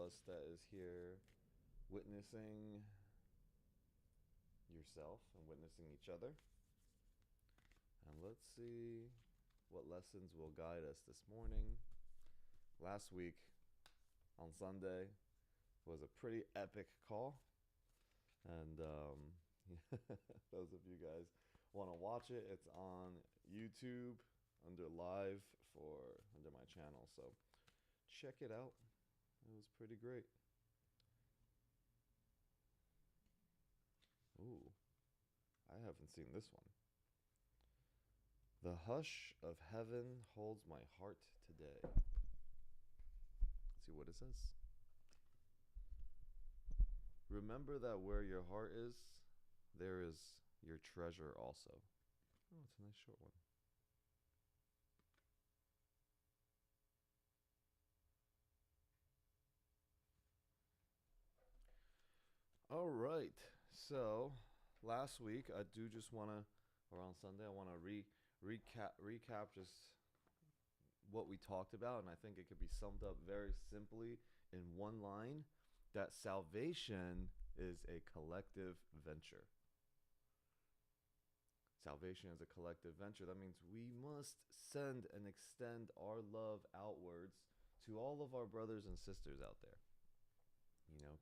us that is here witnessing yourself and witnessing each other. And let's see what lessons will guide us this morning. Last week on Sunday was a pretty epic call. And those of you guys want to watch it, it's on YouTube under live under my channel. So check it out. It was pretty great. Ooh, I haven't seen this one. The hush of heaven holds my heart today. Let's see what it says. Remember that where your heart is, there is your treasure also. Oh, it's a nice short one. All right. So last week, I do just want to, or on Sunday, I want to recap just what we talked about, and I think it could be summed up very simply in one line, that salvation is a collective venture. Salvation is a collective venture. That means we must send and extend our love outwards to all of our brothers and sisters out there.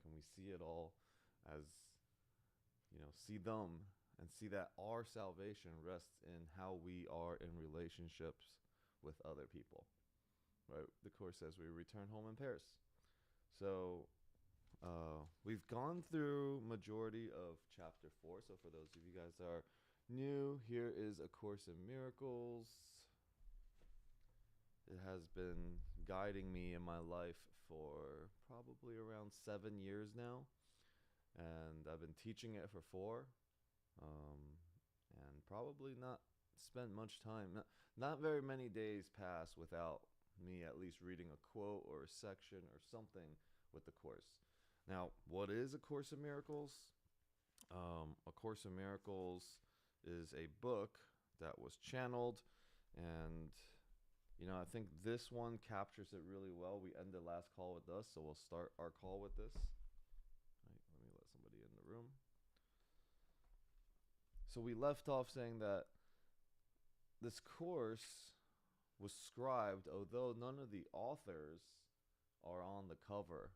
Can we see it all as, see them and see that our salvation rests in how we are in relationships with other people, right? The Course says we return home in pairs. So we've gone through majority of chapter 4. So for those of you guys that are new, here is A Course in Miracles. It has been guiding me in my life for probably around 7 years now. And I've been teaching it for 4. And probably not spent much time. Not very many days pass without me at least reading a quote or a section or something with the Course. Now, what is A Course in Miracles? A Course in Miracles is a book that was channeled, and I think this one captures it really well. We ended last call with this, so we'll start our call with this. All right, let me let somebody in the room. So we left off saying that this course was scribed, although none of the authors are on the cover.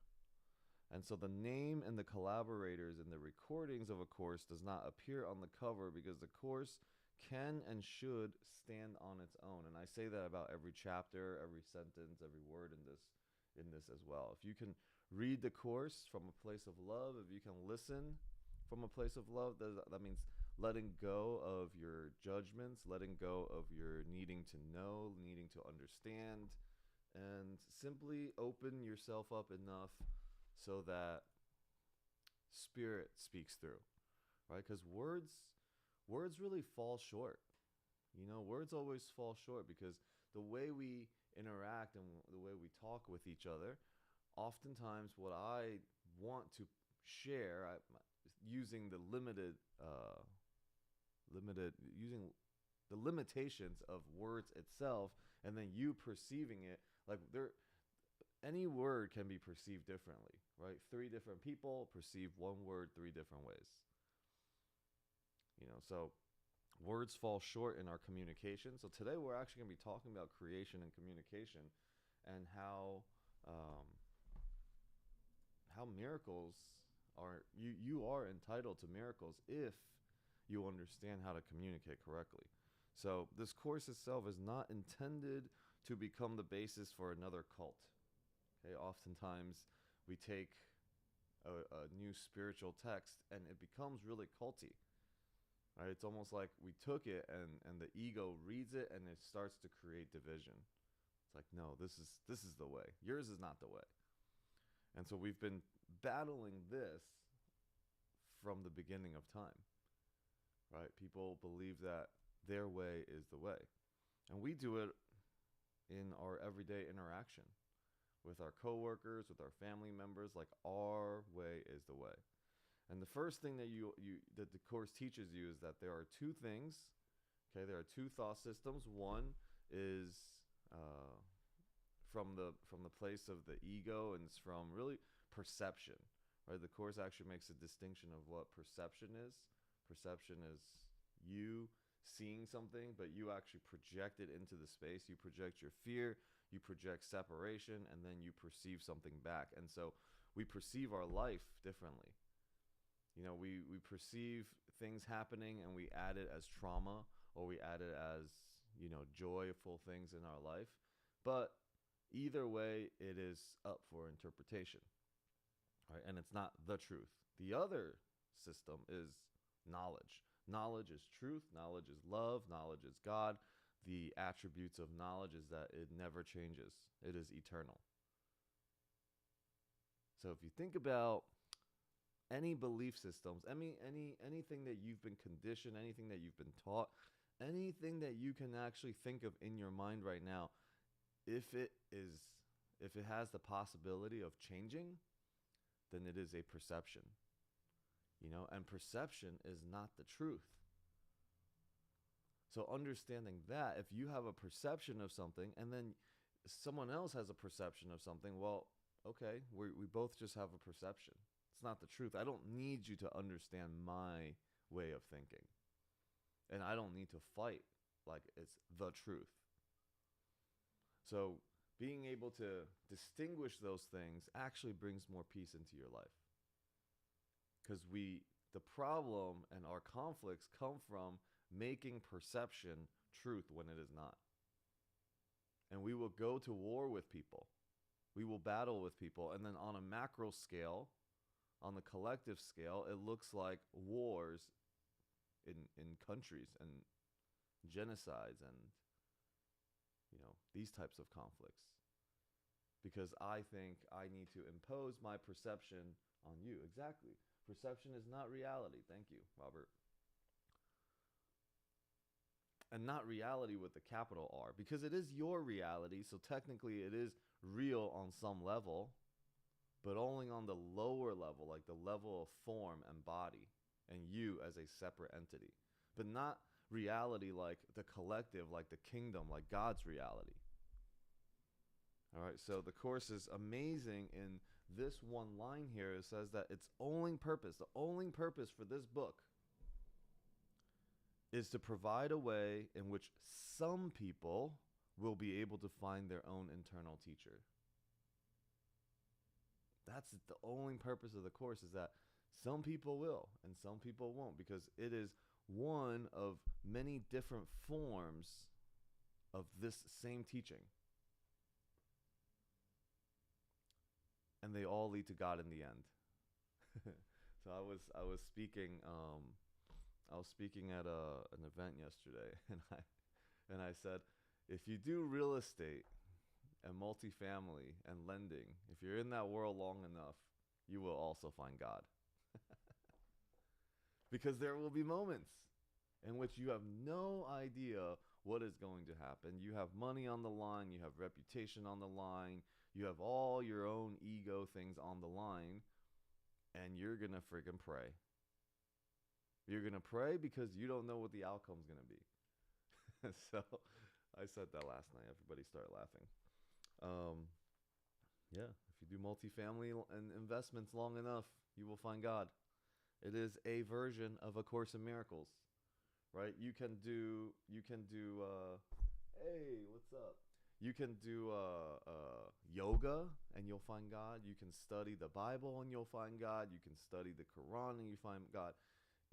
And so the name and the collaborators in the recordings of A Course does not appear on the cover because the Course can and should stand on its own. And I say that about every chapter, every sentence, every word in this as well. If you can read the Course from a place of love, if you can listen from a place of love, that means letting go of your judgments, letting go of your needing to know, needing to understand, and simply open yourself up enough so that spirit speaks through, right? Because words really fall short. Words always fall short because the way we interact and the way we talk with each other, oftentimes what I want to share, using the using the limitations of words itself, and then you perceiving it, any word can be perceived differently, right? 3 different people perceive one word 3 different ways. So words fall short in our communication. So today we're actually going to be talking about creation and communication, and how miracles are, you are entitled to miracles if you understand how to communicate correctly. So this course itself is not intended to become the basis for another cult. Okay, oftentimes we take a new spiritual text and it becomes really culty. Right? It's almost like we took it and the ego reads it and it starts to create division. It's like, no, this is the way. Yours is not the way. And so we've been battling this from the beginning of time. Right? People believe that their way is the way. And we do it in our everyday interaction with our coworkers, with our family members. Like, our way is the way. And the first thing that the Course teaches you is that there are 2 things. Okay, there are 2 thought systems. One is from the place of the ego, and it's from really perception, right? The Course actually makes a distinction of what perception is. Perception is you seeing something, but you actually project it into the space. You project your fear, you project separation, and then you perceive something back. And so we perceive our life differently. We perceive things happening and we add it as trauma, or we add it as, joyful things in our life. But either way, it is up for interpretation, right? And it's not the truth. The other system is knowledge. Knowledge is truth. Knowledge is love. Knowledge is God. The attributes of knowledge is that it never changes. It is eternal. So if you think about any belief systems, anything that you've been conditioned, anything that you've been taught, anything that you can actually think of in your mind right now, if it has the possibility of changing, then it is a perception. And perception is not the truth. So understanding that, if you have a perception of something and then someone else has a perception of something, well, okay, we both just have a perception. It's not the truth. I don't need you to understand my way of thinking. And I don't need to fight like it's the truth. So being able to distinguish those things actually brings more peace into your life. Because the problem and our conflicts come from making perception truth when it is not. And we will go to war with people. We will battle with people. And then on a macro scale, on the collective scale, it looks like wars in countries and genocides and, these types of conflicts. Because I think I need to impose my perception on you. Exactly. Perception is not reality. Thank you, Robert. And not reality with the capital R, because it is your reality, so technically it is real on some level, but only on the lower level, like the level of form and body, and you as a separate entity. But not reality like the collective, like the kingdom, like God's reality. All right, so the Course is amazing in this one line here. It says that the only purpose for this book is to provide a way in which some people will be able to find their own internal teacher. That's the only purpose of the Course, is that some people will and some people won't, because it is one of many different forms of this same teaching. And they all lead to God in the end. So I was speaking at an event yesterday, and I said, if you do real estate and multifamily and lending, if you're in that world long enough, you will also find God. Because there will be moments in which you have no idea what is going to happen. You have money on the line, you have reputation on the line, you have all your own ego things on the line, and you're going to freaking pray. You're going to pray because you don't know what the outcome's going to be. So I said that last night. Everybody started laughing. Yeah, if you do multifamily and investments long enough, you will find God. It is a version of A Course in Miracles, right? You can do hey, what's up? You can do yoga and you'll find God. You can study the Bible and you'll find God. You can study the Quran and you find God.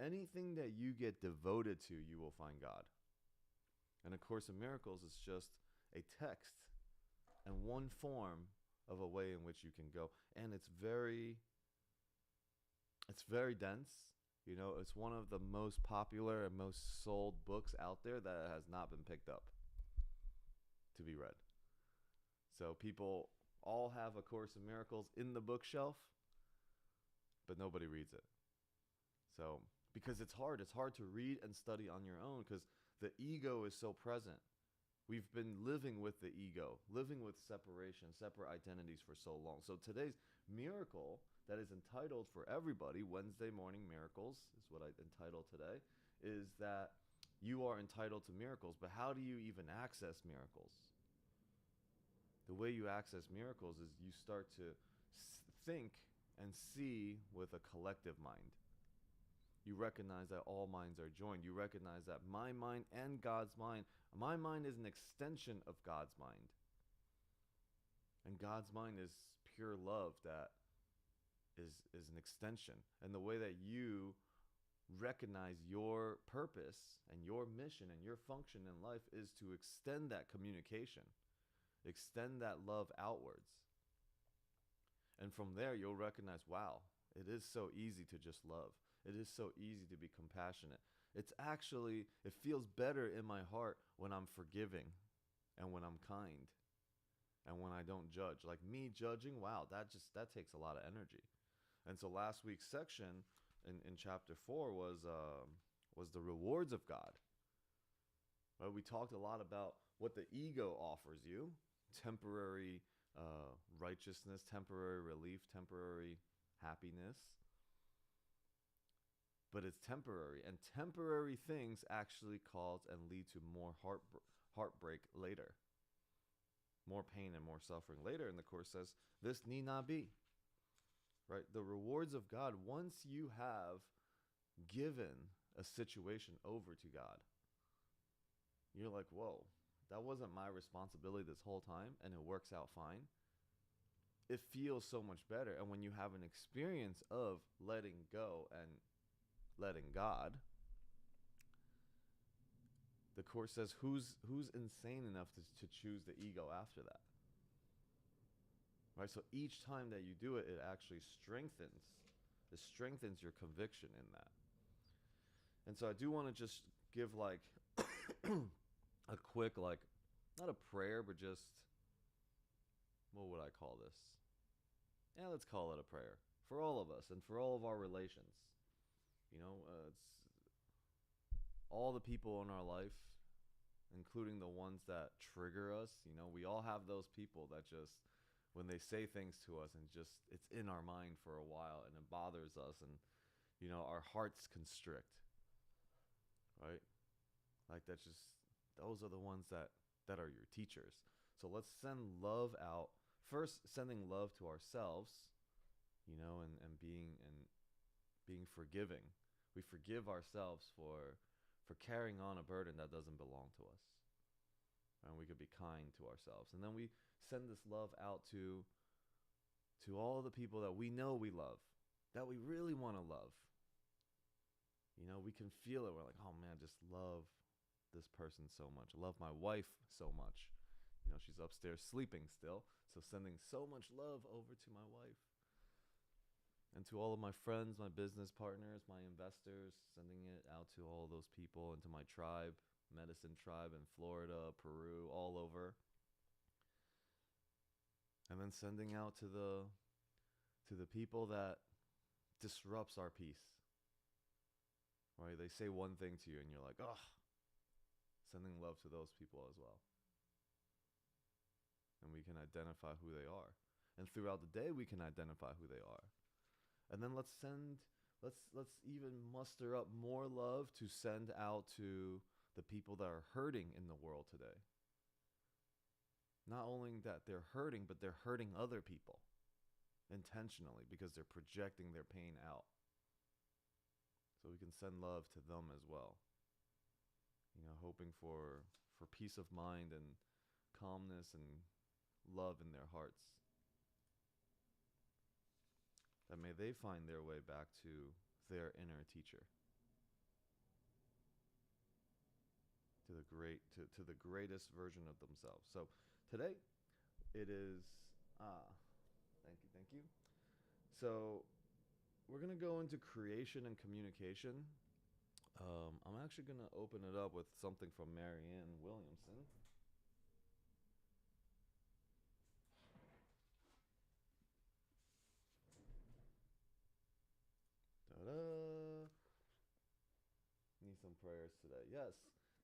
Anything that you get devoted to, you will find God. And A Course in Miracles is just a text and one form of a way in which you can go. And it's very dense. It's one of the most popular and most sold books out there that has not been picked up to be read. So people all have A Course in Miracles in the bookshelf, but nobody reads it. So, because it's hard to read and study on your own, because the ego is so present. We've been living with the ego, living with separation, separate identities for so long. So today's miracle that is entitled for everybody, Wednesday Morning Miracles is what I entitled today, is that you are entitled to miracles. But how do you even access miracles? The way you access miracles is you start to think and see with a collective mind. You recognize that all minds are joined. You recognize that my mind and God's mind, my mind is an extension of God's mind. And God's mind is pure love that is an extension. And the way that you recognize your purpose and your mission and your function in life is to extend that communication, extend that love outwards. And from there, you'll recognize, wow, it is so easy to just love. It is so easy to be compassionate. It feels better in my heart when I'm forgiving and when I'm kind and when I don't judge. Like me judging, wow, that takes a lot of energy. And so last week's section in chapter 4 was the rewards of God. Right? We talked a lot about what the ego offers you, temporary righteousness, temporary relief, temporary happiness. But it's temporary, and temporary things actually cause and lead to more heartbreak later, more pain and more suffering later. And the Course says this need not be. Right? The rewards of God, once you have given a situation over to God, you're like, whoa, that wasn't my responsibility this whole time, and it works out fine. It feels so much better. And when you have an experience of letting go and letting God, the Course says, who's insane enough to choose the ego after that? Right? So each time that you do it, it actually strengthens your conviction in that. And so I do want to just give like a quick, like, not a prayer, but just, what would I call this? Yeah, let's call it a prayer for all of us and for all of our relations. You know, it's all the people in our life, including the ones that trigger us. You know, we all have those people that just, when they say things to us and just, it's in our mind for a while and it bothers us, and, you know, our hearts constrict, right? Like that's just, those are the ones that are your teachers. So let's send love out. First, sending love to ourselves, you know, and being forgiving. We forgive ourselves for carrying on a burden that doesn't belong to us. And we could be kind to ourselves. And then we send this love out to all the people that we know we love, that we really want to love. You know, we can feel it. We're like, oh man, just love this person so much. I love my wife so much. You know, she's upstairs sleeping still. So sending so much love over to my wife. And to all of my friends, my business partners, my investors, sending it out to all those people and to my tribe, medicine tribe in Florida, Peru, all over. And then sending out to the people that disrupts our peace. Right? They say one thing to you and you're like, oh, sending love to those people as well. And we can identify who they are. And throughout the day, we can identify who they are. And then let's even muster up more love to send out to the people that are hurting in the world today. Not only that they're hurting, but they're hurting other people intentionally because they're projecting their pain out. So we can send love to them as well. You know, hoping for peace of mind and calmness and love in their hearts. That may they find their way back to their inner teacher. To the greatest version of themselves. So today it is thank you. So we're gonna go into creation and communication. I'm actually gonna open it up with something from Marianne Williamson. Ta-da! Need some prayers today. Yes.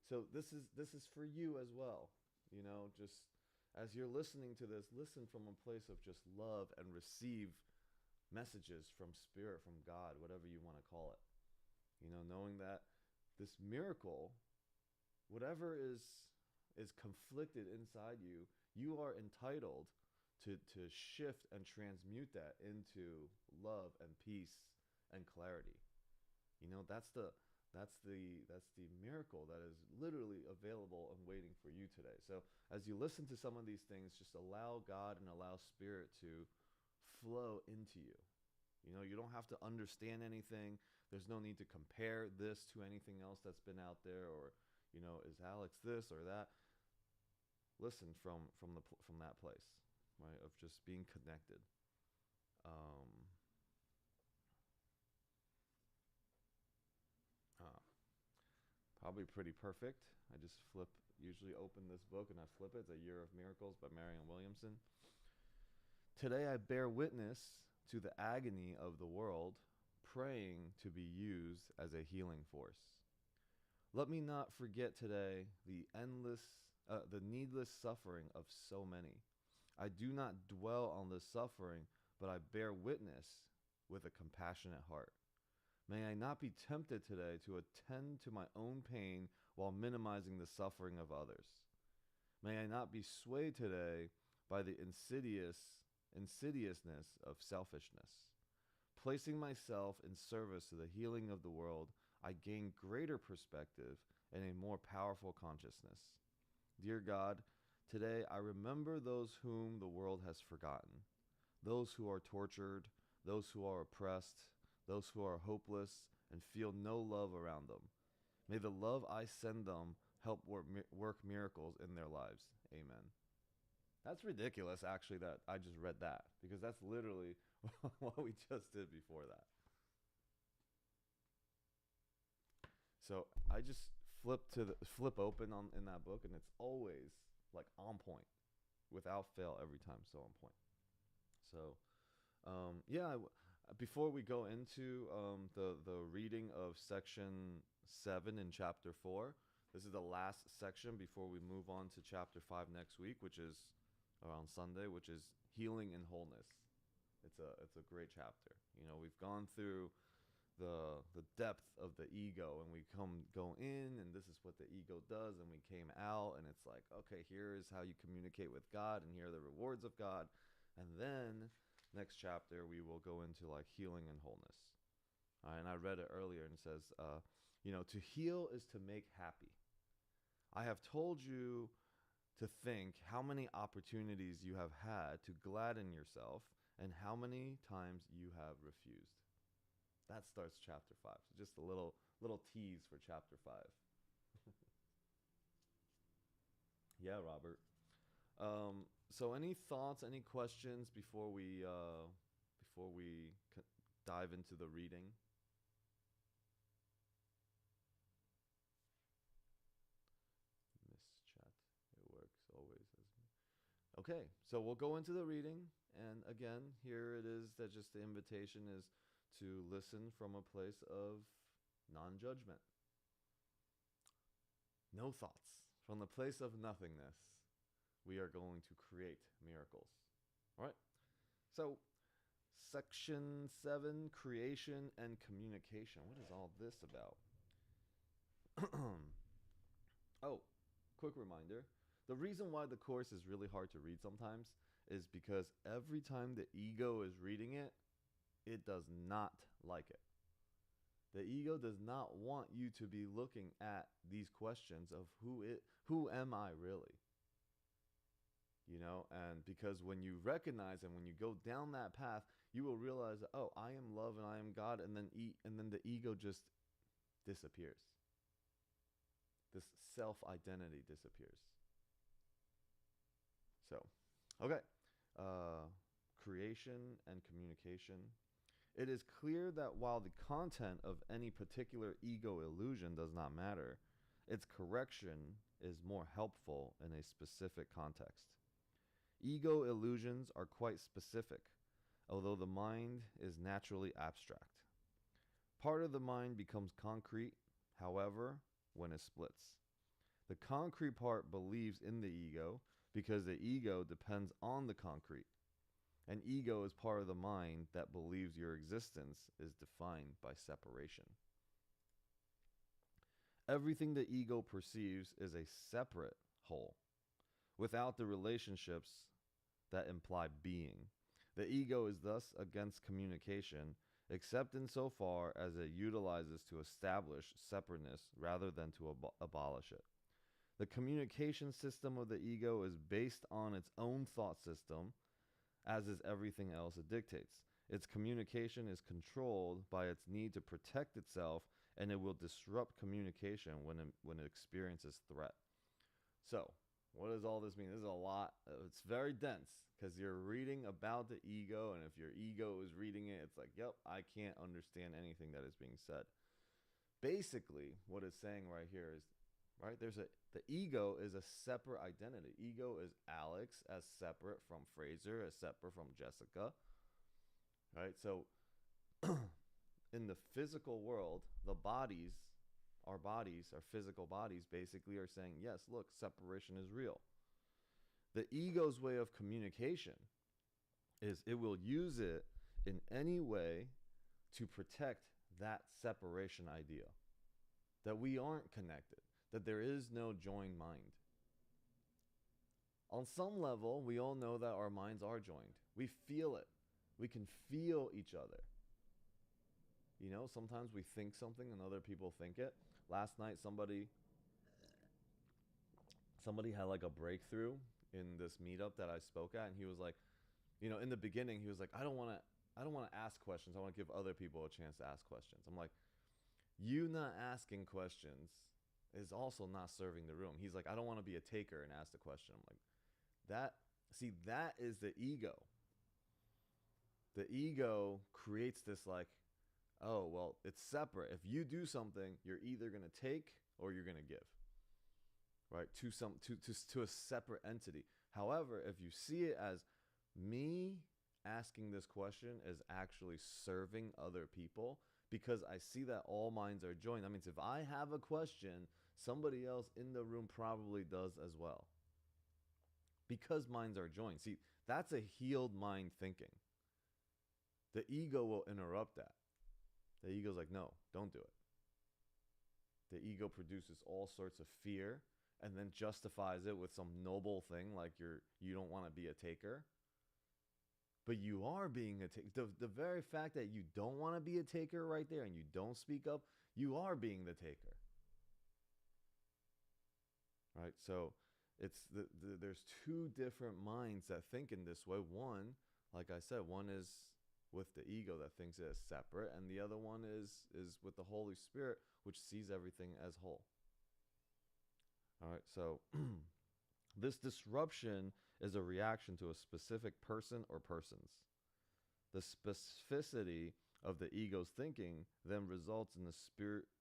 So this is for you as well. You know, just as you're listening to this, listen from a place of just love and receive messages from Spirit, from God, whatever you want to call it. You know, knowing that this miracle, whatever is conflicted inside you, you are entitled to shift and transmute that into love and peace and clarity. That's the miracle that is literally available and waiting for you today. So as you listen to some of these things, just allow God and allow Spirit to flow into you. You don't have to understand anything. There's no need to compare this to anything else that's been out there, or is Alex this or that? Listen from that place, right? Of just being connected. Um, uh, Probably pretty perfect. I just usually open this book and I flip it. It's A Year of Miracles by Marianne Williamson. Today I bear witness to the agony of the world, praying to be used as a healing force. Let me not forget today the needless suffering of so many. I do not dwell on this suffering, but I bear witness with a compassionate heart. May I not be tempted today to attend to my own pain while minimizing the suffering of others. May I not be swayed today by the insidiousness of selfishness. Placing myself in service to the healing of the world, I gain greater perspective and a more powerful consciousness. Dear God, today I remember those whom the world has forgotten, those who are tortured, those who are oppressed, those who are hopeless and feel no love around them. May the love I send them help work miracles in their lives. Amen. That's ridiculous, actually, that I just read that, because that's literally what we just did before that. So I just flip open in that book, and it's always like on point, without fail, every time, so on point. So before we go into the reading of section 7 in chapter 4, this is the last section before we move on to chapter 5 next week, which is on Sunday, which is healing and wholeness. It's a great chapter. We've gone through the depth of the ego, and we go in, and this is what the ego does, and we came out, and it's like, okay, here is how you communicate with God, and here are the rewards of God. And then next chapter we will go into like healing and wholeness. And I read it earlier, and it says, to heal is to make happy. I have told you to think how many opportunities you have had to gladden yourself and how many times you have refused. That starts chapter 5. So just a little tease for chapter 5. Yeah, Robert. So any thoughts, any questions before we dive into the reading? Miss chat. It works always. Okay, so we'll go into the reading, and again, here it is that just the invitation is to listen from a place of non-judgment. No thoughts. From the place of nothingness, we are going to create miracles. All right? So, section 7, creation and communication. What is all this about? Oh, quick reminder. The reason why the course is really hard to read sometimes is because every time the ego is reading it, it does not like it. The ego does not want you to be looking at these questions of who am I really? And because when you recognize and when you go down that path, you will realize, oh, I am love and I am God, and then the ego just disappears. This self-identity disappears. So, okay. Creation and communication. It is clear that while the content of any particular ego illusion does not matter, its correction is more helpful in a specific context. Ego illusions are quite specific, although the mind is naturally abstract. Part of the mind becomes concrete, however, when it splits. The concrete part believes in the ego because the ego depends on the concrete. An ego is part of the mind that believes your existence is defined by separation. Everything the ego perceives is a separate whole, without the relationships that imply being. The ego is thus against communication, except insofar as it utilizes to establish separateness rather than to abolish it. The communication system of the ego is based on its own thought system, as is everything else it dictates. Its communication is controlled by its need to protect itself, and it will disrupt communication when it experiences threat. So, what does all this mean? This is a lot. It's very dense because you're reading about the ego, and if your ego is reading it, it's like, yep, I can't understand anything that is being said. Basically, what it's saying right here is, right, the ego is a separate identity. Ego is Alex as separate from Fraser, as separate from Jessica. Right? So in the physical world, our physical bodies basically are saying, yes, look, separation is real. The ego's way of communication is it will use it in any way to protect that separation idea, that we aren't connected, that there is no joined mind. On some level, we all know that our minds are joined. We feel it. We can feel each other. You know, sometimes we think something and other people think it. Last night, somebody had like a breakthrough in this meetup that I spoke at, and he was like, you know, in the beginning, he was like, I don't want to ask questions. I want to give other people a chance to ask questions. I'm like, you not asking questions is also not serving the room. He's like, I don't want to be a taker and ask the question. I'm like, that is the ego. The ego creates this like, oh, well, it's separate. If you do something, you're either going to take or you're going to give, right? To a separate entity. However, if you see it as me asking this question is actually serving other people, because I see that all minds are joined. That means if I have a question, somebody else in the room probably does as well. Because minds are joined. See, that's a healed mind thinking. The ego will interrupt that. The ego's like, no, don't do it. The ego produces all sorts of fear and then justifies it with some noble thing like you don't want to be a taker. But you are being a taker. The very fact that you don't want to be a taker right there and you don't speak up, you are being the taker. Right? So it's there's two different minds that think in this way. One, like I said, one is with the ego that thinks it is separate, and the other one is with the Holy Spirit, which sees everything as whole. All right, so this disruption is a reaction to a specific person or persons. The specificity of the ego's thinking then results in the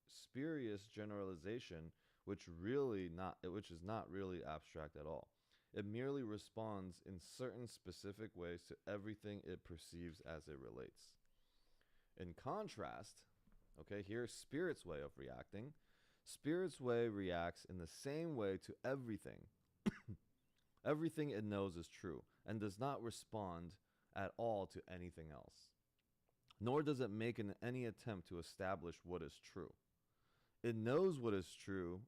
spurious generalization, which is not really abstract at all. It merely responds in certain specific ways to everything it perceives as it relates. In contrast, okay, here's Spirit's way of reacting. Spirit's way reacts in the same way to everything. Everything it knows is true and does not respond at all to anything else. Nor does it make any attempt to establish what is true. It knows what is true.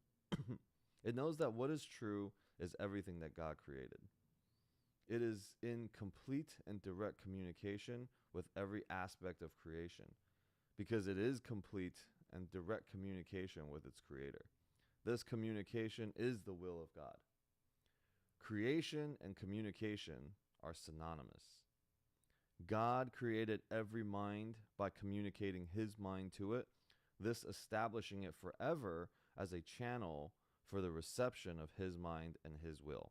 It knows that what is true is everything that God created. It is in complete and direct communication with every aspect of creation because it is complete and direct communication with its creator. This communication is the will of God. Creation and communication are synonymous. God created every mind by communicating his mind to it, this establishing it forever as a channel for the reception of his mind and his will.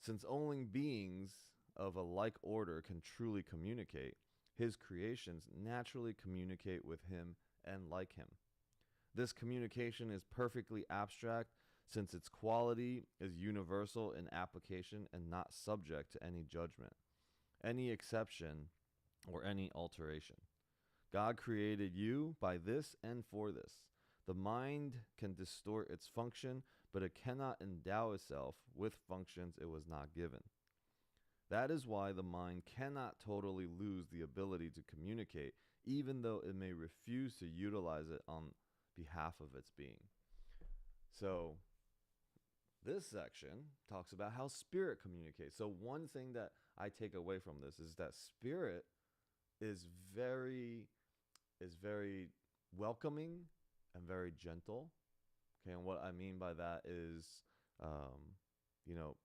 Since only beings of a like order can truly communicate, his creations naturally communicate with him and like him. This communication is perfectly abstract since its quality is universal in application and not subject to any judgment, any exception, or any alteration. God created you by this and for this. The mind can distort its function, but it cannot endow itself with functions it was not given. That is why the mind cannot totally lose the ability to communicate, even though it may refuse to utilize it on behalf of its being. So, This section talks about how spirit communicates. So one thing that I take away from this is that spirit is very is very welcoming and very gentle. Okay, and what I mean by that is, um, you know,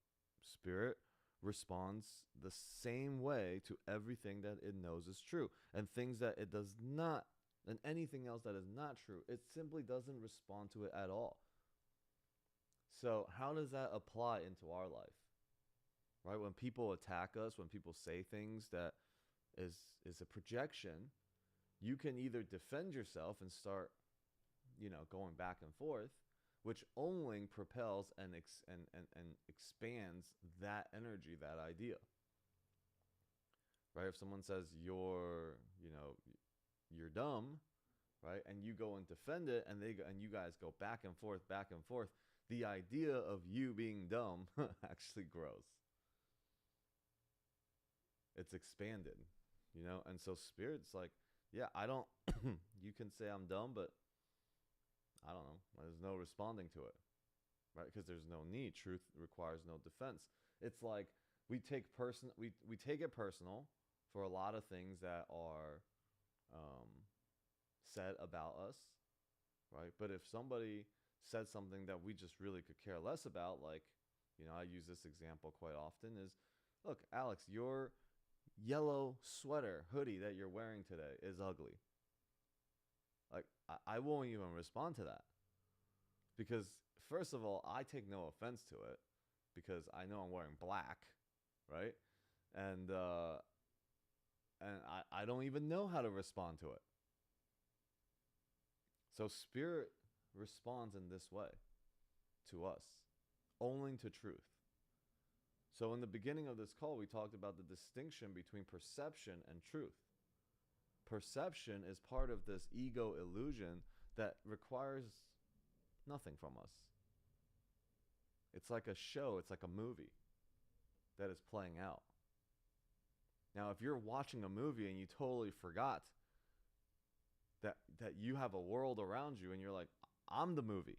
spirit responds the same way to everything that it knows is true, and things that it does not, and anything else that is not true, it simply doesn't respond to it at all. So how does that apply into our life? Right? When people attack us, when people say things that is is a projection, you can either defend yourself and start, going back and forth, which only propels and expands that energy, that idea. Right? If someone says you're dumb, right, and you go and defend it, and you guys go back and forth, the idea of you being dumb actually grows. It's expanded, and so spirit's like, yeah, I don't. You can say I'm dumb, but I don't know. There's no responding to it, right? Because there's no need. Truth requires no defense. It's like we take it personal for a lot of things that are um, said about us, right? But if somebody said something that we just really could care less about, like, I use this example quite often is, look, Alex, your yellow sweater hoodie that you're wearing today is ugly. Like, I won't even respond to that, because first of all, I take no offense to it because I know I'm wearing black, right? And I don't even know how to respond to it. So spirit responds in this way to us, only to truth. So in the beginning of this call, we talked about the distinction between perception and truth. Perception is part of this ego illusion that requires nothing from us. It's like a show, it's like a movie that is playing out. Now, if you're watching a movie and you totally forgot that you have a world around you and you're like, I'm the movie.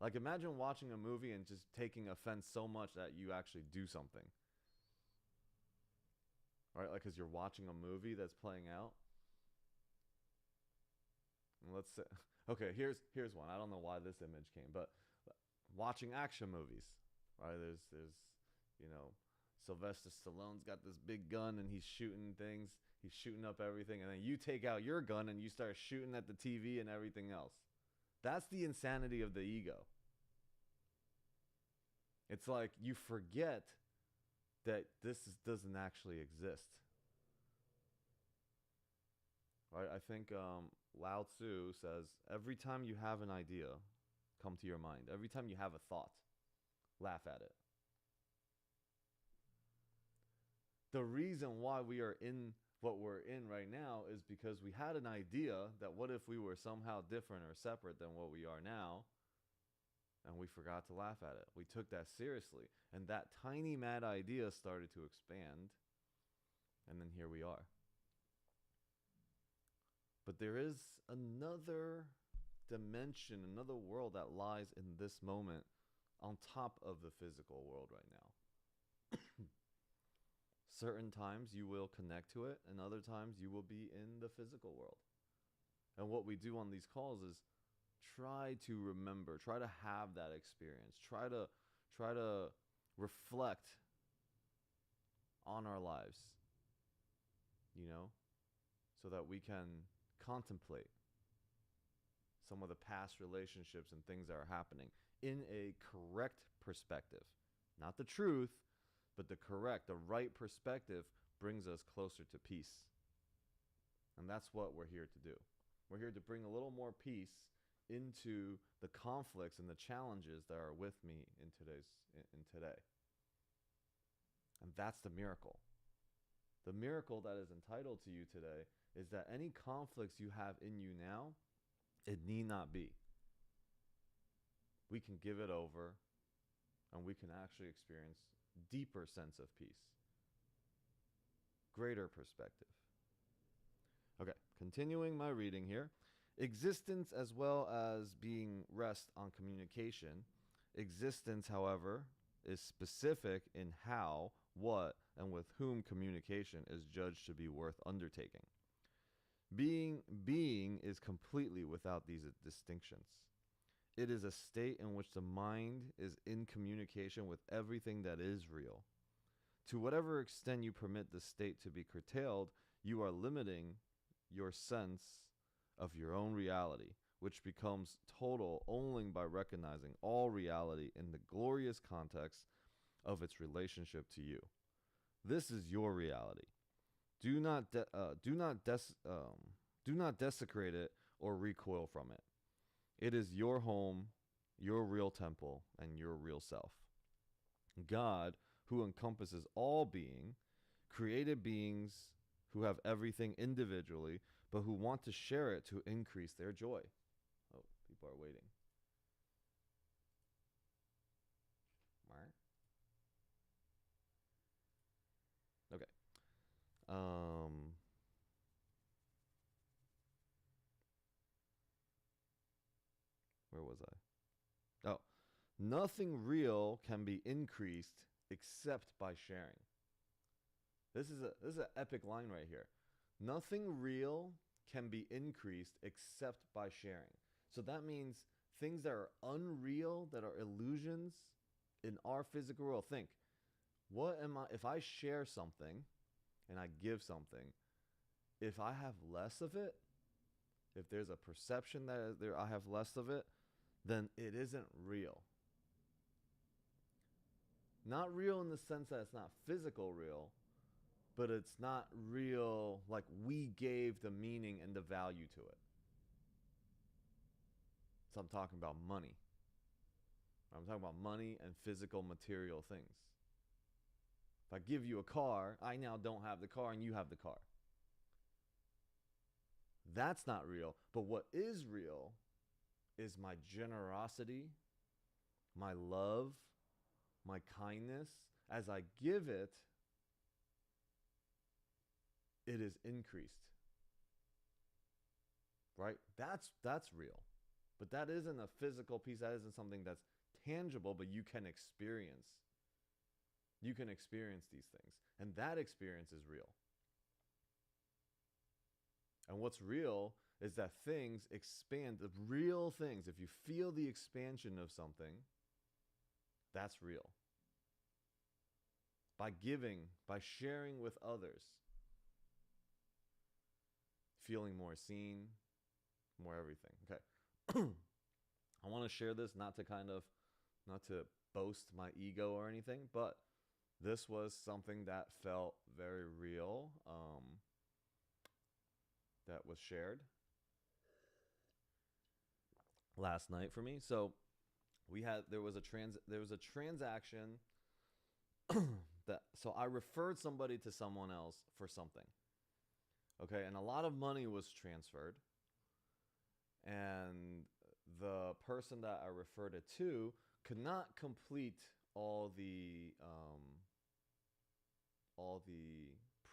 Like, imagine watching a movie and just taking offense so much that you actually do something. Right? Like, because you're watching a movie that's playing out. And let's say, okay, here's one. I don't know why this image came, but watching action movies, right? There's Sylvester Stallone's got this big gun and he's shooting things. He's shooting up everything, and then you take out your gun and you start shooting at the TV and everything else. That's the insanity of the ego. It's like you forget that doesn't actually exist. Right? I think Lao Tzu says, every time you have an idea come to your mind, every time you have a thought, laugh at it. The reason why we are in what we're in right now is because we had an idea that what if we were somehow different or separate than what we are now, and we forgot to laugh at it. We took that seriously, and that tiny mad idea started to expand, and then here we are. But there is another dimension, another world that lies in this moment on top of the physical world right now. Certain times you will connect to it, and other times you will be in the physical world. And what we do on these calls is try to remember, try to have that experience, try to reflect on our lives, so that we can contemplate some of the past relationships and things that are happening in a correct perspective. Not the truth, but the right perspective brings us closer to peace. And that's what we're here to do. We're here to bring a little more peace into the conflicts and the challenges that are with me in today. And that's the miracle. The miracle that is entitled to you today is that any conflicts you have in you now, it need not be. We can give it over, and we can actually experience deeper sense of peace, greater perspective. Okay, continuing my reading here. Existence, as well as being rest on communication, Existence, however, is specific in how, what, and with whom communication is judged to be worth undertaking. Being is completely without these distinctions. It is a state in which the mind is in communication with everything that is real. To whatever extent you permit the state to be curtailed, you are limiting your sense of your own reality, which becomes total only by recognizing all reality in the glorious context of its relationship to you. This is your reality. Do not desecrate it or recoil from it. It is your home, your real temple, and your real self. God, who encompasses all being, created beings who have everything individually, but who want to share it to increase their joy. Oh, people are waiting. All right. Okay. Where was I? Oh, nothing real can be increased except by sharing. This is an epic line right here. Nothing real can be increased except by sharing. So that means things that are unreal, that are illusions in our physical world. Think, what am I, if I share something and I give something, if I have less of it, if there's a perception that I have less of it, then it isn't real. Not real in the sense that it's not physical real, but it's not real like we gave the meaning and the value to it. So I'm talking about money. I'm talking about money and physical material things. If I give you a car, I now don't have the car and you have the car. That's not real. But what is real is my generosity, my love, my kindness. As I give it, it is increased. Right? That's real. But that isn't a physical piece. That isn't something that's tangible, but you can experience. You can experience these things. And that experience is real. And what's real is that things expand, the real things. If you feel the expansion of something, that's real. By giving, by sharing with others, feeling more seen, more everything. Okay. I want to share this not to boast my ego or anything, but this was something that felt very real, that was shared last night for me. So there was a transaction so I referred somebody to someone else for something. Okay, and a lot of money was transferred. And the person that I referred it to could not complete all the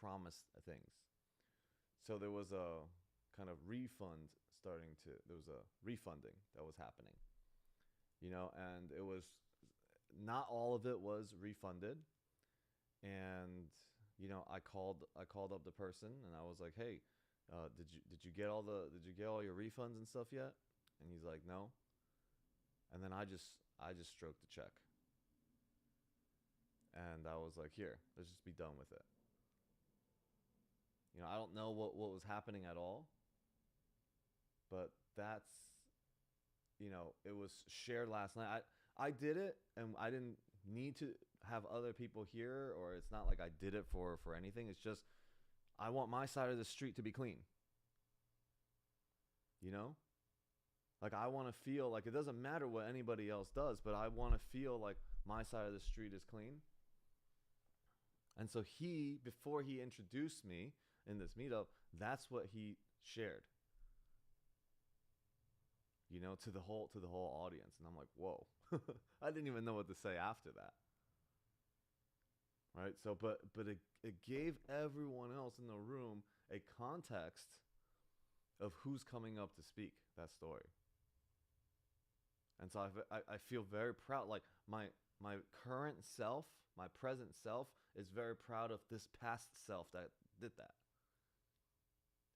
promised things. So there was a kind of there was a refunding that was happening. And it was not all of it was refunded. And I called up the person and I was like, "Hey, did you get all your refunds and stuff yet?" And he's like, "No." And then I just stroked the check. And I was like, "Here, let's just be done with it." I don't know what was happening at all, but that's, it was shared last night. I did it and I didn't need to have other people here, or it's not like I did it for anything. It's just, I want my side of the street to be clean. Like I want to feel like it doesn't matter what anybody else does, but I want to feel like my side of the street is clean. And so before he introduced me in this meetup, that's what he shared, to the whole audience. And I'm like, whoa, I didn't even know what to say after that. Right. So, but it gave everyone else in the room a context of who's coming up to speak that story. And so I feel very proud. Like my current self, my present self, is very proud of this past self that did that.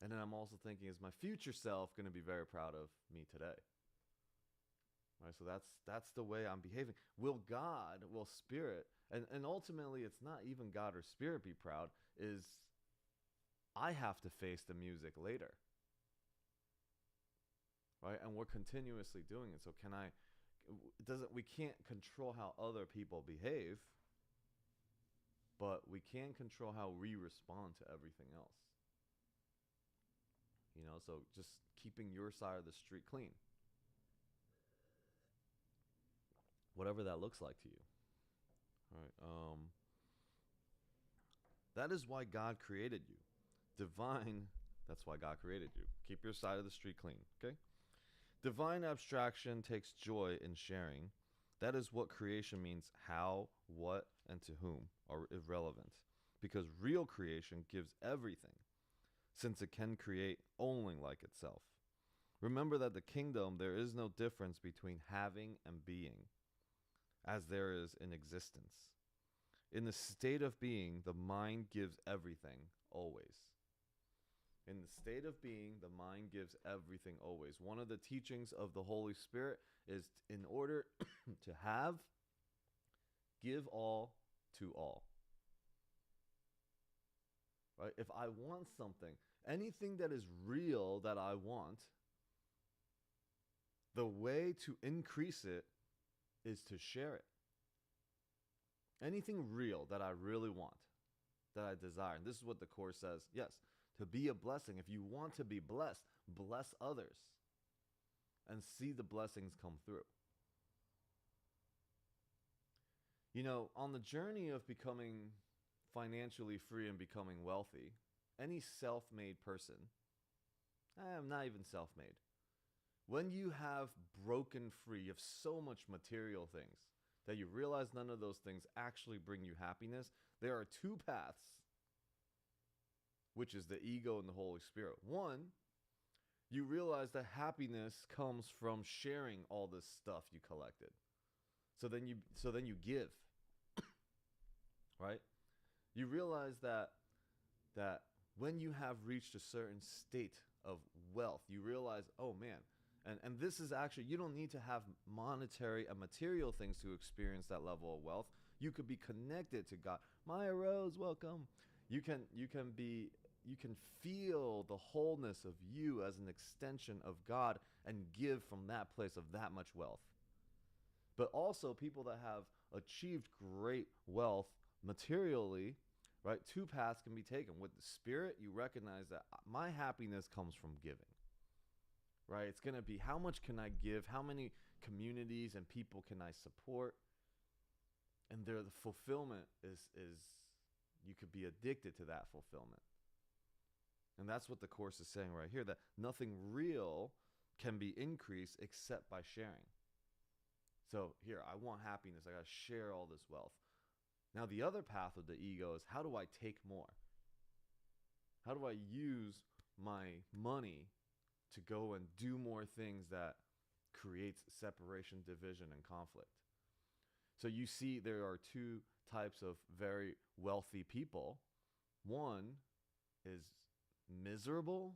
And then I'm also thinking, is my future self going to be very proud of me today? Right, so that's the way I'm behaving. Will God, will Spirit, and ultimately it's not even God or Spirit be proud, is I have to face the music later. Right? And we're continuously doing it. So we can't control how other people behave, but we can control how we respond to everything else. So just keeping your side of the street clean. Whatever that looks like to you. All right. That is why God created you. Divine, that's why God created you. Keep your side of the street clean, okay? Divine abstraction takes joy in sharing. That is what creation means. How, what, and to whom are irrelevant. Because real creation gives everything, since it can create only like itself. Remember that the kingdom, there is no difference between having and being, as there is in existence. In the state of being, the mind gives everything, always. In the state of being, the mind gives everything, always. One of the teachings of the Holy Spirit is, in order to have, give all to all. Right? If I want something, anything that is real that I want, the way to increase it is to share it. Anything real that I really want, that I desire. And this is what the Course says. Yes, to be a blessing. If you want to be blessed, bless others and see the blessings come through. On the journey of becoming financially free and becoming wealthy, any self-made person, I'm not even self-made, when you have broken free of so much material things that you realize none of those things actually bring you happiness, there are two paths, which is the ego and the Holy Spirit. One, you realize that happiness comes from sharing all this stuff you collected. So then you give. Right? You realize that when you have reached a certain state of wealth, you realize, oh man, and this is actually, you don't need to have monetary and material things to experience that level of wealth. You could be connected to God. Maya Rose, welcome. You can feel the wholeness of you as an extension of God and give from that place of that much wealth. But also people that have achieved great wealth materially, right? Two paths can be taken. With the Spirit, you recognize that my happiness comes from giving, right? It's going to be, how much can I give? How many communities and people can I support? And the fulfillment is you could be addicted to that fulfillment. And that's what the Course is saying right here, that nothing real can be increased except by sharing. So here, I want happiness. I got to share all this wealth. Now, the other path of the ego is, how do I take more? How do I use my money to go and do more things that creates separation, division, and conflict? So you see there are two types of very wealthy people. One is miserable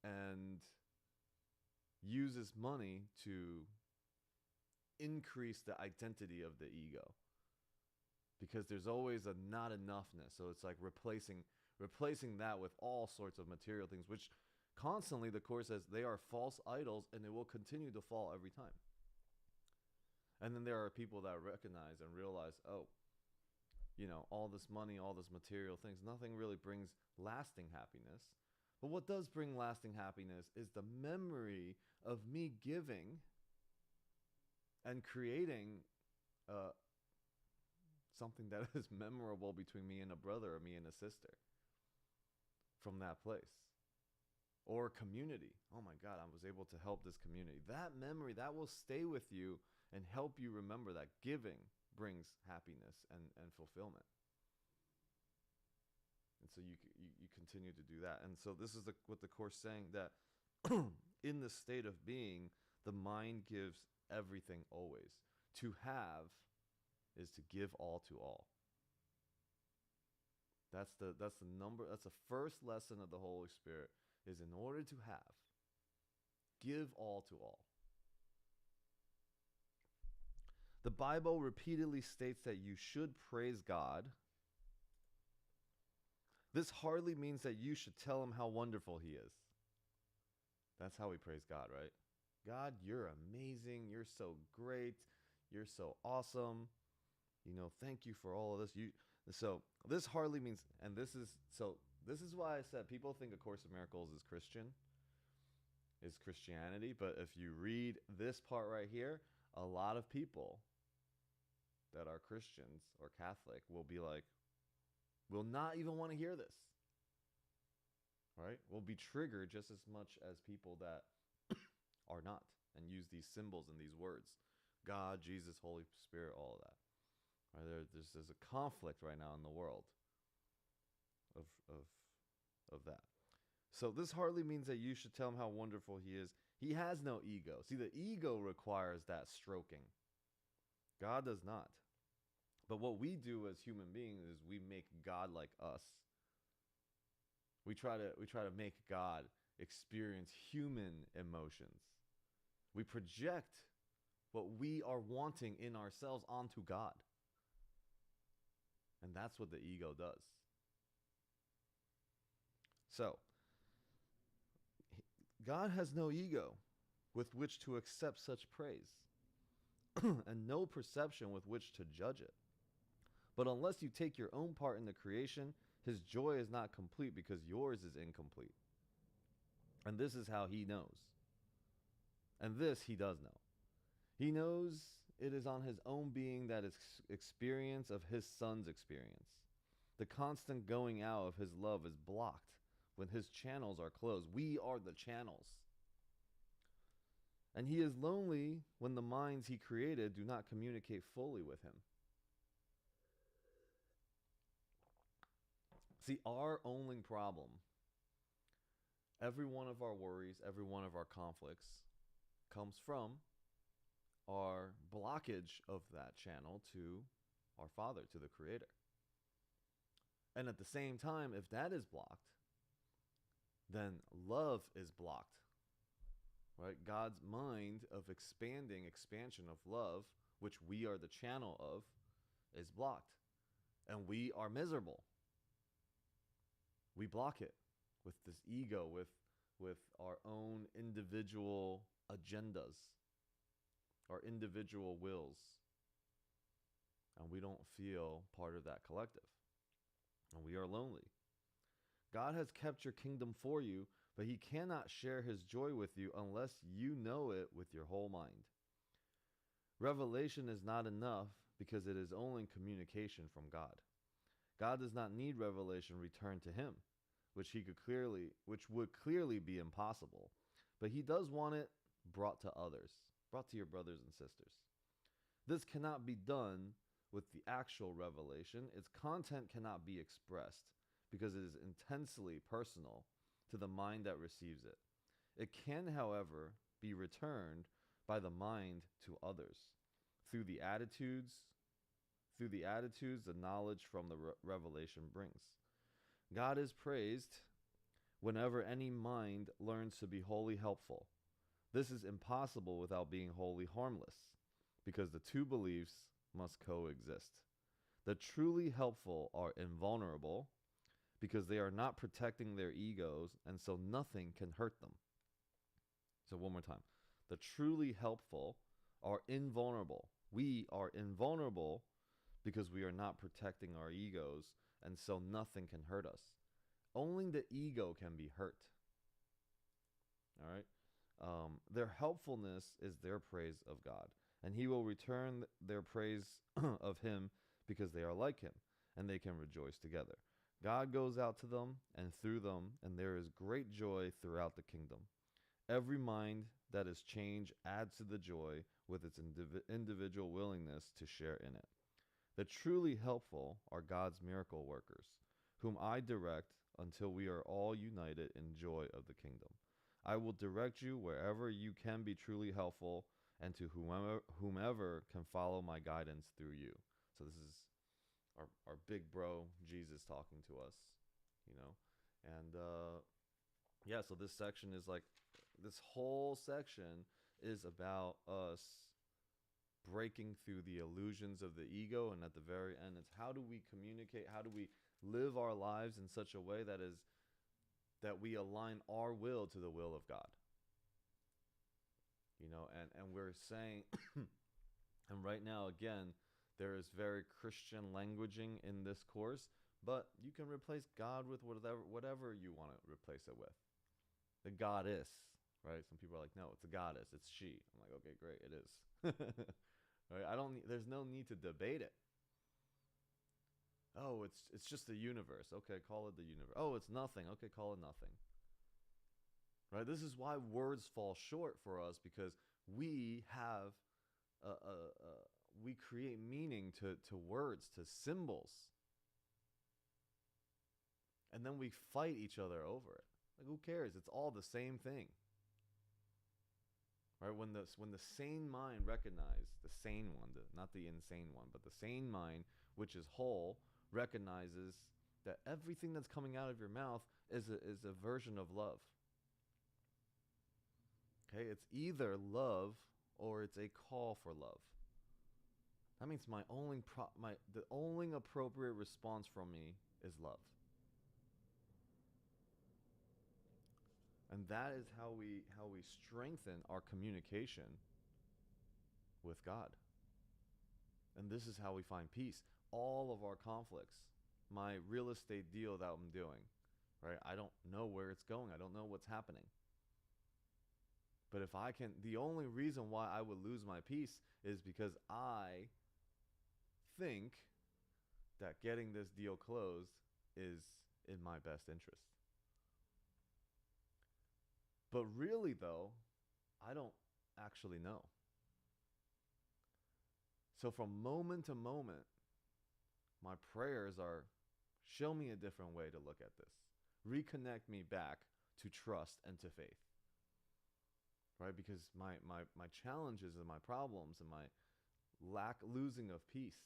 and uses money to increase the identity of the ego, because there's always a not enoughness. So it's like replacing that with all sorts of material things, which constantly the Course says they are false idols and they will continue to fall every time. And then there are people that recognize and realize, oh, all this money, all this material things, nothing really brings lasting happiness. But what does bring lasting happiness is the memory of me giving and creating something that is memorable between me and a brother or me and a sister from that place. Or community. Oh my God, I was able to help this community. That memory, that will stay with you and help you remember that giving brings happiness and fulfillment. And so you continue to do that. And so this is what the Course saying, that in the state of being, the mind gives everything always. To have is to give all to all. That's the first lesson of the Holy Spirit, is in order to have, give all to all. The Bible repeatedly states that you should praise God. This hardly means that you should tell him how wonderful he is. That's how we praise God, right? God, you're amazing. You're so great. You're so awesome. Thank you for all of this. So this hardly means, and this is why I said people think A Course in Miracles is Christianity. But if you read this part right here, a lot of people that are Christians or Catholic will be like, will not even want to hear this. Right? Will be triggered just as much as people that are not, and use these symbols and these words. God, Jesus, Holy Spirit, all of that. Right? There's a conflict right now in the world of that. So this hardly means that you should tell him how wonderful he is. He has no ego. See, the ego requires that stroking. God does not. But what we do as human beings is we make God like us. We try to make God experience human emotions. We project what we are wanting in ourselves onto God. And that's what the ego does. So, God has no ego with which to accept such praise, and no perception with which to judge it. But unless you take your own part in the creation, his joy is not complete because yours is incomplete. And this is how he knows. And this he does know. He knows it is on his own being that is experience of his son's experience. The constant going out of his love is blocked when his channels are closed. We are the channels. And he is lonely when the minds he created do not communicate fully with him. See, our only problem, every one of our worries, every one of our conflicts, comes from our blockage of that channel to our Father, to the Creator. And at the same time, if that is blocked, then love is blocked. Right? God's mind of expansion of love, which we are the channel of, is blocked. And we are miserable. We block it with this ego, with our own individual agendas, our individual wills. And we don't feel part of that collective. And we are lonely. God has kept your kingdom for you, but he cannot share his joy with you unless you know it with your whole mind. Revelation is not enough because it is only communication from God. God does not need revelation returned to him, which would clearly be impossible. But he does want it brought to others, brought to your brothers and sisters. This cannot be done with the actual revelation. Its content cannot be expressed because it is intensely personal to the mind that receives it. It can, however, be returned by the mind to others through the attitudes the knowledge from the revelation brings. God is praised whenever any mind learns to be wholly helpful. This is impossible without being wholly harmless, because the two beliefs must coexist. The truly helpful are invulnerable, because they are not protecting their egos, and so nothing can hurt them. So one more time. The truly helpful are invulnerable. We are invulnerable because we are not protecting our egos, and so nothing can hurt us. Only the ego can be hurt. All right? Their helpfulness is their praise of God, and he will return their praise of him because they are like him, and they can rejoice together. God goes out to them and through them, and there is great joy throughout the kingdom. Every mind that is changed adds to the joy with its individual willingness to share in it. The truly helpful are God's miracle workers, whom I direct until we are all united in joy of the kingdom. I will direct you wherever you can be truly helpful, and to whomever can follow my guidance through you. So this is our big bro Jesus talking to us, you know. And yeah, so this section is like, this whole section is about us breaking through the illusions of the ego, and at the very end it's how do we communicate, how do we live our lives in such a way that we align our will to the will of God. You know, and we're saying and right now again there is very Christian languaging in this course, but you can replace God with whatever you want to replace it with. The goddess, right? Some people are like, no, it's a goddess, it's she. I'm like, okay, great, it is. Right? There's no need to debate it. Oh, it's just the universe. Okay, call it the universe. Oh, it's nothing. Okay, call it nothing. Right? This is why words fall short for us, because we have we create meaning to words, to symbols. And then we fight each other over it. Like, who cares? It's all the same thing. Right? When the sane mind recognizes, the sane one, not the insane one, but the sane mind, which is whole, recognizes that everything that's coming out of your mouth is a version of love. Okay? It's either love or it's a call for love. That means the only appropriate response from me is love. And that is how we strengthen our communication with God. And this is how we find peace. All of our conflicts, my real estate deal that I'm doing, right? I don't know where it's going. I don't know what's happening. But if I can, the only reason why I would lose my peace is because I think that getting this deal closed is in my best interest. But really, though, I don't actually know. So from moment to moment, my prayers are, show me a different way to look at this. Reconnect me back to trust and to faith. Right? Because my challenges and my problems and my losing of peace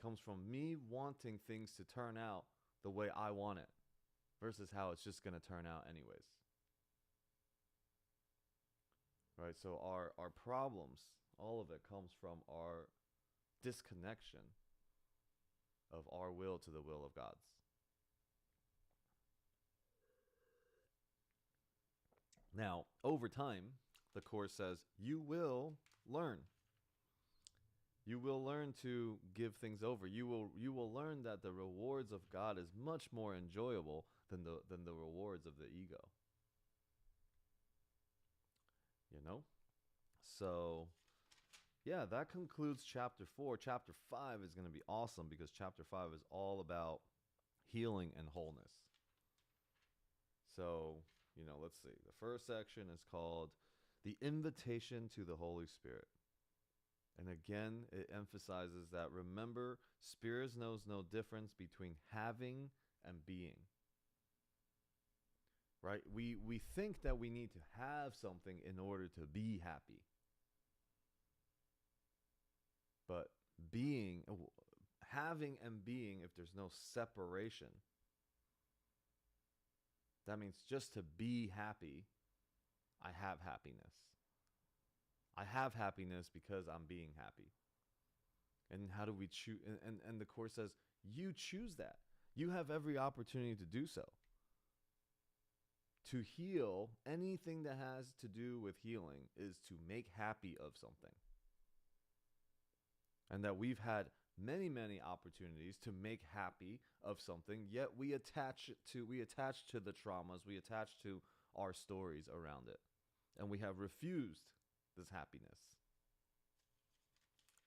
comes from me wanting things to turn out the way I want it versus how it's just going to turn out anyways. Right? So our problems, all of it comes from our disconnection of our will to the will of God's. Now, over time, the Course says, you will learn. You will learn to give things over. You will learn that the rewards of God is much more enjoyable than the rewards of the ego. You know? So, yeah, that concludes chapter 4. Chapter 5 is going to be awesome because chapter 5 is all about healing and wholeness. So, let's see. The first section is called The Invitation to the Holy Spirit. And again, it emphasizes that, remember, Spirit knows no difference between having and being. Right? We think that we need to have something in order to be happy. But having and being, if there's no separation, that means just to be happy, I have happiness. I have happiness because I'm being happy. And how do we choose? And the Course says, you choose that. You have every opportunity to do so. To heal, anything that has to do with healing is to make happy of something. And that we've had many, many opportunities to make happy of something, yet we attach to the traumas, we attach to our stories around it. And we have refused this happiness.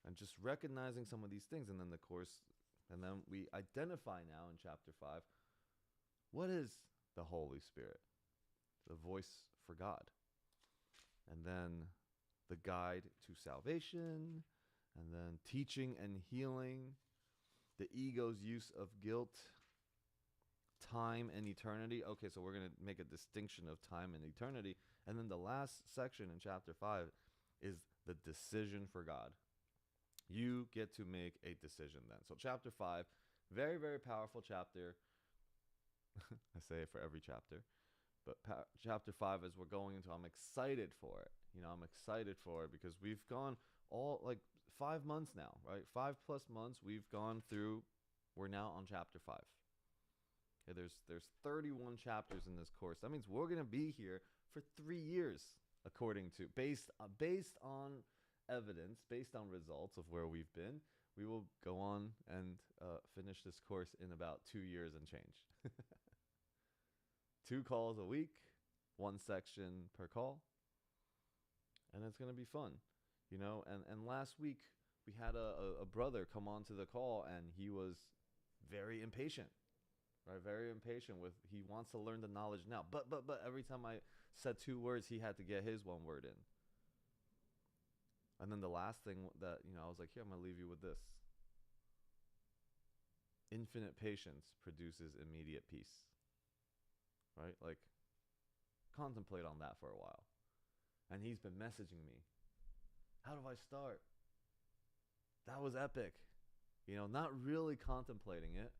And just recognizing some of these things, and then we identify now in chapter 5, what is the Holy Spirit? The voice for God. And then the guide to salvation, and then teaching and healing, the ego's use of guilt, time and eternity. Okay, so we're going to make a distinction of time and eternity. And then the last section in chapter 5 is the decision for God. You get to make a decision then. So, chapter 5, very, very powerful chapter. I say it for every chapter. But chapter 5 is we're going into, I'm excited for it. I'm excited for it because we've gone all like 5 months now, right? 5+ months we've gone through. We're now on chapter 5. Okay, there's 31 chapters in this course. That means we're going to be here for 3 years, according to based on evidence, based on results of where we've been. We will go on and finish this course in about 2 years and change. 2 calls a week, 1 section per call, and it's going to be fun, And last week we had a brother come onto the call, and he was very impatient, right? Very impatient with, he wants to learn the knowledge now. But every time I said 2 words, he had to get his 1 word in. And then the last thing that, I was like, here, I'm going to leave you with this. Infinite patience produces immediate peace. Right? Like, contemplate on that for a while. And he's been messaging me. How do I start? That was epic. Not really contemplating it,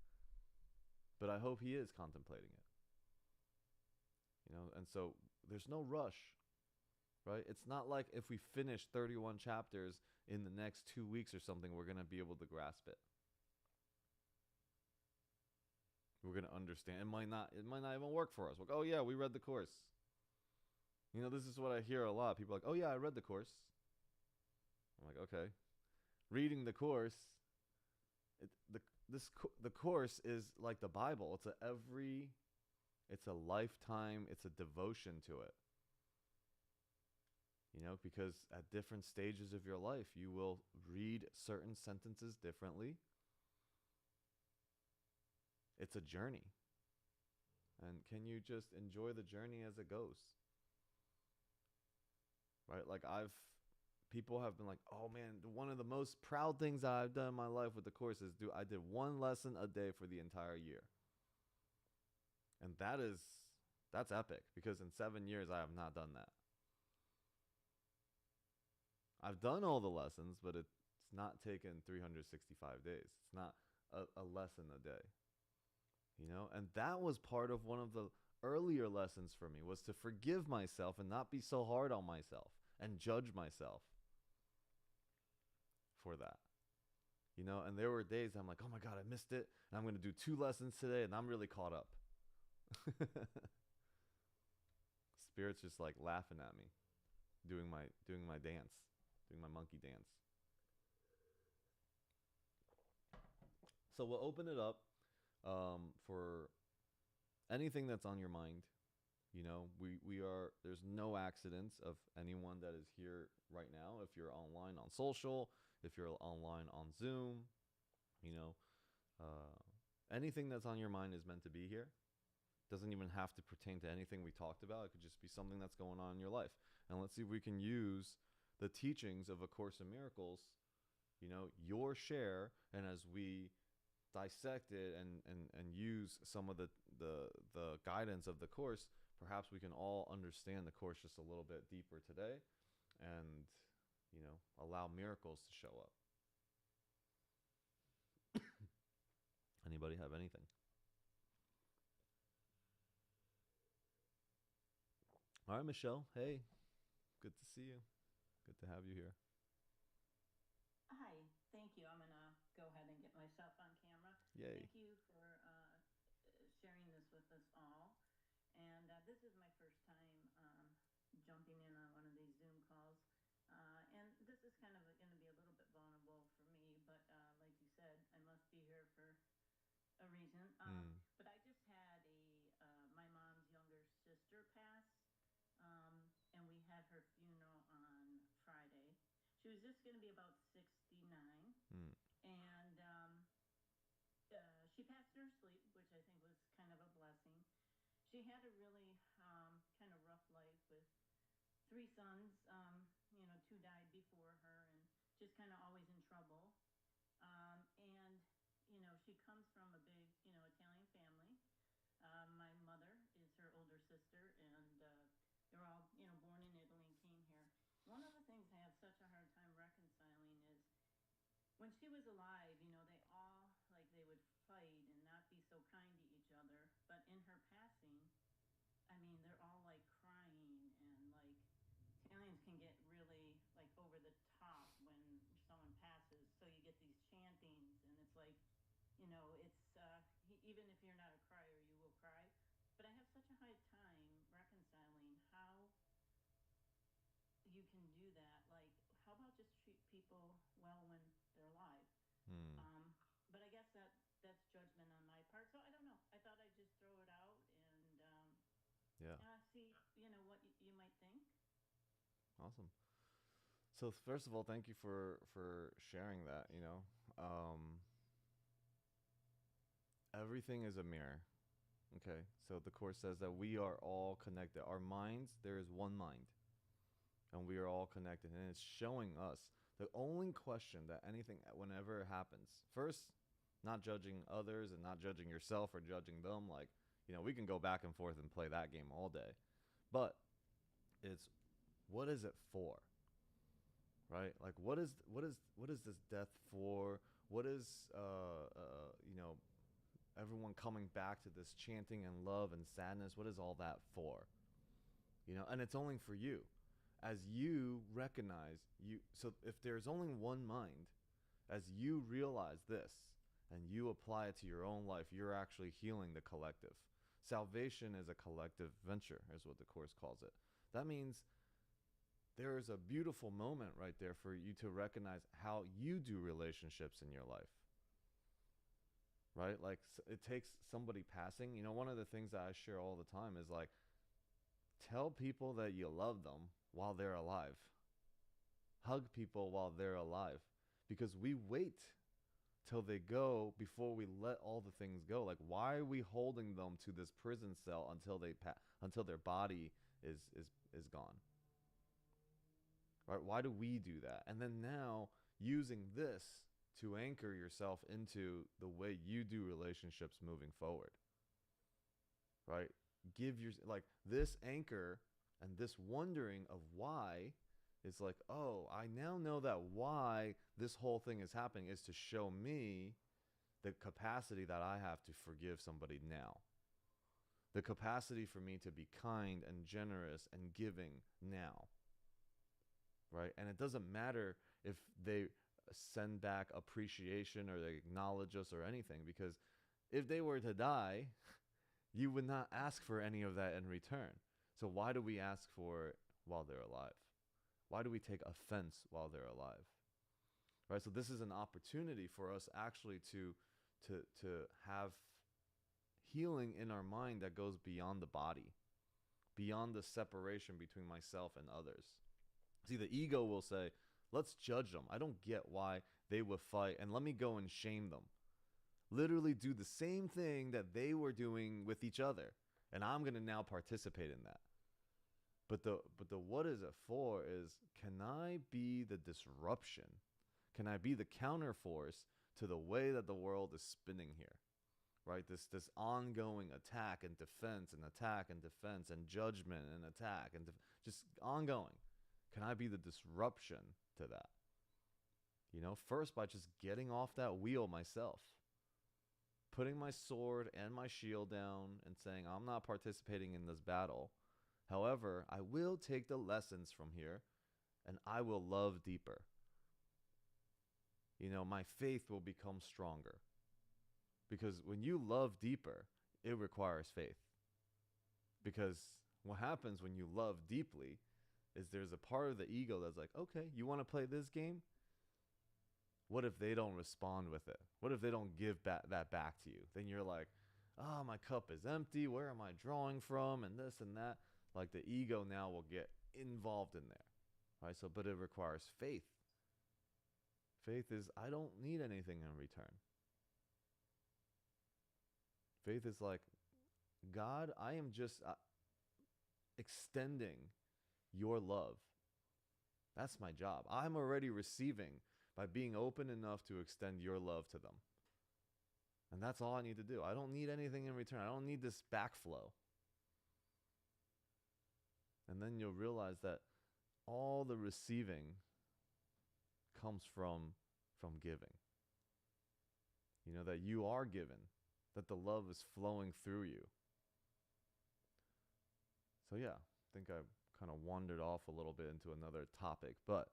but I hope he is contemplating it. And so there's no rush, right? It's not like if we finish 31 chapters in the next 2 weeks or something, we're going to be able to grasp it. We're going to understand. It might not even work for us. Like, oh yeah, we read the course. This is what I hear a lot. People are like, oh yeah, I read the course. I'm like, okay. Reading the course, the course is like the Bible. It's a lifetime, it's a devotion to it. Because at different stages of your life, you will read certain sentences differently. It's a journey. And can you just enjoy the journey as it goes? Right? Like people have been like, oh man, one of the most proud things that I've done in my life with the course is I did 1 lesson a day for the entire year. And that's epic, because in 7 years I have not done that. I've done all the lessons, but it's not taken 365 days. It's not a lesson a day. And that was part of one of the earlier lessons for me, was to forgive myself and not be so hard on myself and judge myself for that. And there were days I'm like, oh my God, I missed it. And I'm going to do 2 lessons today, and I'm really caught up. Spirit's just like laughing at me, doing my dance, doing my monkey dance. So we'll open it up for anything that's on your mind. There's no accidents of anyone that is here right now. If you're online on social, if you're online on Zoom, anything that's on your mind is meant to be here. Doesn't even have to pertain to anything we talked about. It could just be something that's going on in your life. And let's see if we can use the teachings of A Course in Miracles, your share, and as we dissect it and use some of the guidance of the course, perhaps we can all understand the course just a little bit deeper today, and allow miracles to show up. Anybody have anything? All right, Michelle. Hey, good to see you. Good to have you here. Hi, thank you. I'm going to go ahead and get myself on camera. Yay. Thank you for sharing this with us all. And this is my first time jumping in on one of these Zoom calls. And this is kind of going to be a little bit vulnerable for me, but like you said, I must be here for a reason. But I just had my mom's younger sister pass, and we had her funeral on Friday. She was just going to be about 69, and she passed in her sleep, which I think was kind of a blessing. She had a really kind of rough life with 3 sons. 2 died before her, and just kind of always in trouble. And she comes from a big Italian family. My mother is her older sister, and they're all born in Italy and came here. One of the things I have such a hard when she was alive, they all like they would fight and not be so kind to each other. But in her passing, I mean, they're all like crying and like Italians can get really like over the top when someone passes. So you get these chantings, and it's like, it's even if you're not a crier, you will cry. But I have such a hard time reconciling how you can do that. Like, how about just treat people well when they're alive? Hmm. Um, but I guess that's judgment on my part. So I don't know. I thought I'd just throw it out and Yeah. see, what you might think. Awesome. So first of all, thank you for sharing that. Everything is a mirror. Okay. So the course says that we are all connected. Our minds, there is one mind, and we are all connected, and it's showing us the only question that anything, whenever it happens, first, not judging others and not judging yourself or judging them. Like, we can go back and forth and play that game all day, but it's what is it for, right? Like, what is this death for? What is everyone coming back to this chanting and love and sadness? What is all that for? And it's only for you, as you recognize you. So if there's only one mind, as you realize this and you apply it to your own life, you're actually healing the collective. Salvation is a collective venture, is what the course calls it. That means there is a beautiful moment right there for you to recognize how you do relationships in your life, right? Like, it takes somebody passing. One of the things that I share all the time is like, tell people that you love them while they're alive. Hug people while they're alive, because we wait till they go before we let all the things go. Like, why are we holding them to this prison cell until their body is gone? Right? Why do we do that? And then now using this to anchor yourself into the way you do relationships moving forward. Right? Give your, like, this anchor and this wondering of why is like, oh, I now know that why this whole thing is happening is to show me the capacity that I have to forgive somebody now. The capacity for me to be kind and generous and giving now. Right? And it doesn't matter if they send back appreciation or they acknowledge us or anything, because if they were to die, you would not ask for any of that in return. So why do we ask for it while they're alive? Why do we take offense while they're alive? Right? So this is an opportunity for us actually to have healing in our mind that goes beyond the body, beyond the separation between myself and others. See, the ego will say, let's judge them. I don't get why they would fight, and let me go and shame them. Literally do the same thing that they were doing with each other, and I'm going to now participate in that. But the what is it for is, can I be the disruption? Can I be the counterforce to the way that the world is spinning here? Right? This ongoing attack and defense and attack and defense and judgment and attack and just ongoing. Can I be the disruption to that? First by just getting off that wheel myself, putting my sword and my shield down and saying, I'm not participating in this battle. However, I will take the lessons from here and I will love deeper. My faith will become stronger. Because when you love deeper, it requires faith. Because what happens when you love deeply is there's a part of the ego that's like, okay, you want to play this game? What if they don't respond with it? What if they don't give that back to you? Then you're like, oh, my cup is empty. Where am I drawing from? And this and that. Like, the ego now will get involved in there. Right? So, but it requires faith. Faith is, I don't need anything in return. Faith is like, God, I am just extending your love. That's my job. I'm already receiving by being open enough to extend your love to them. And that's all I need to do. I don't need anything in return. I don't need this backflow. And then you'll realize that all the receiving comes from from giving. You know, that you are given, that the love is flowing through you. So yeah, I think I kind of wandered off a little bit into another topic, but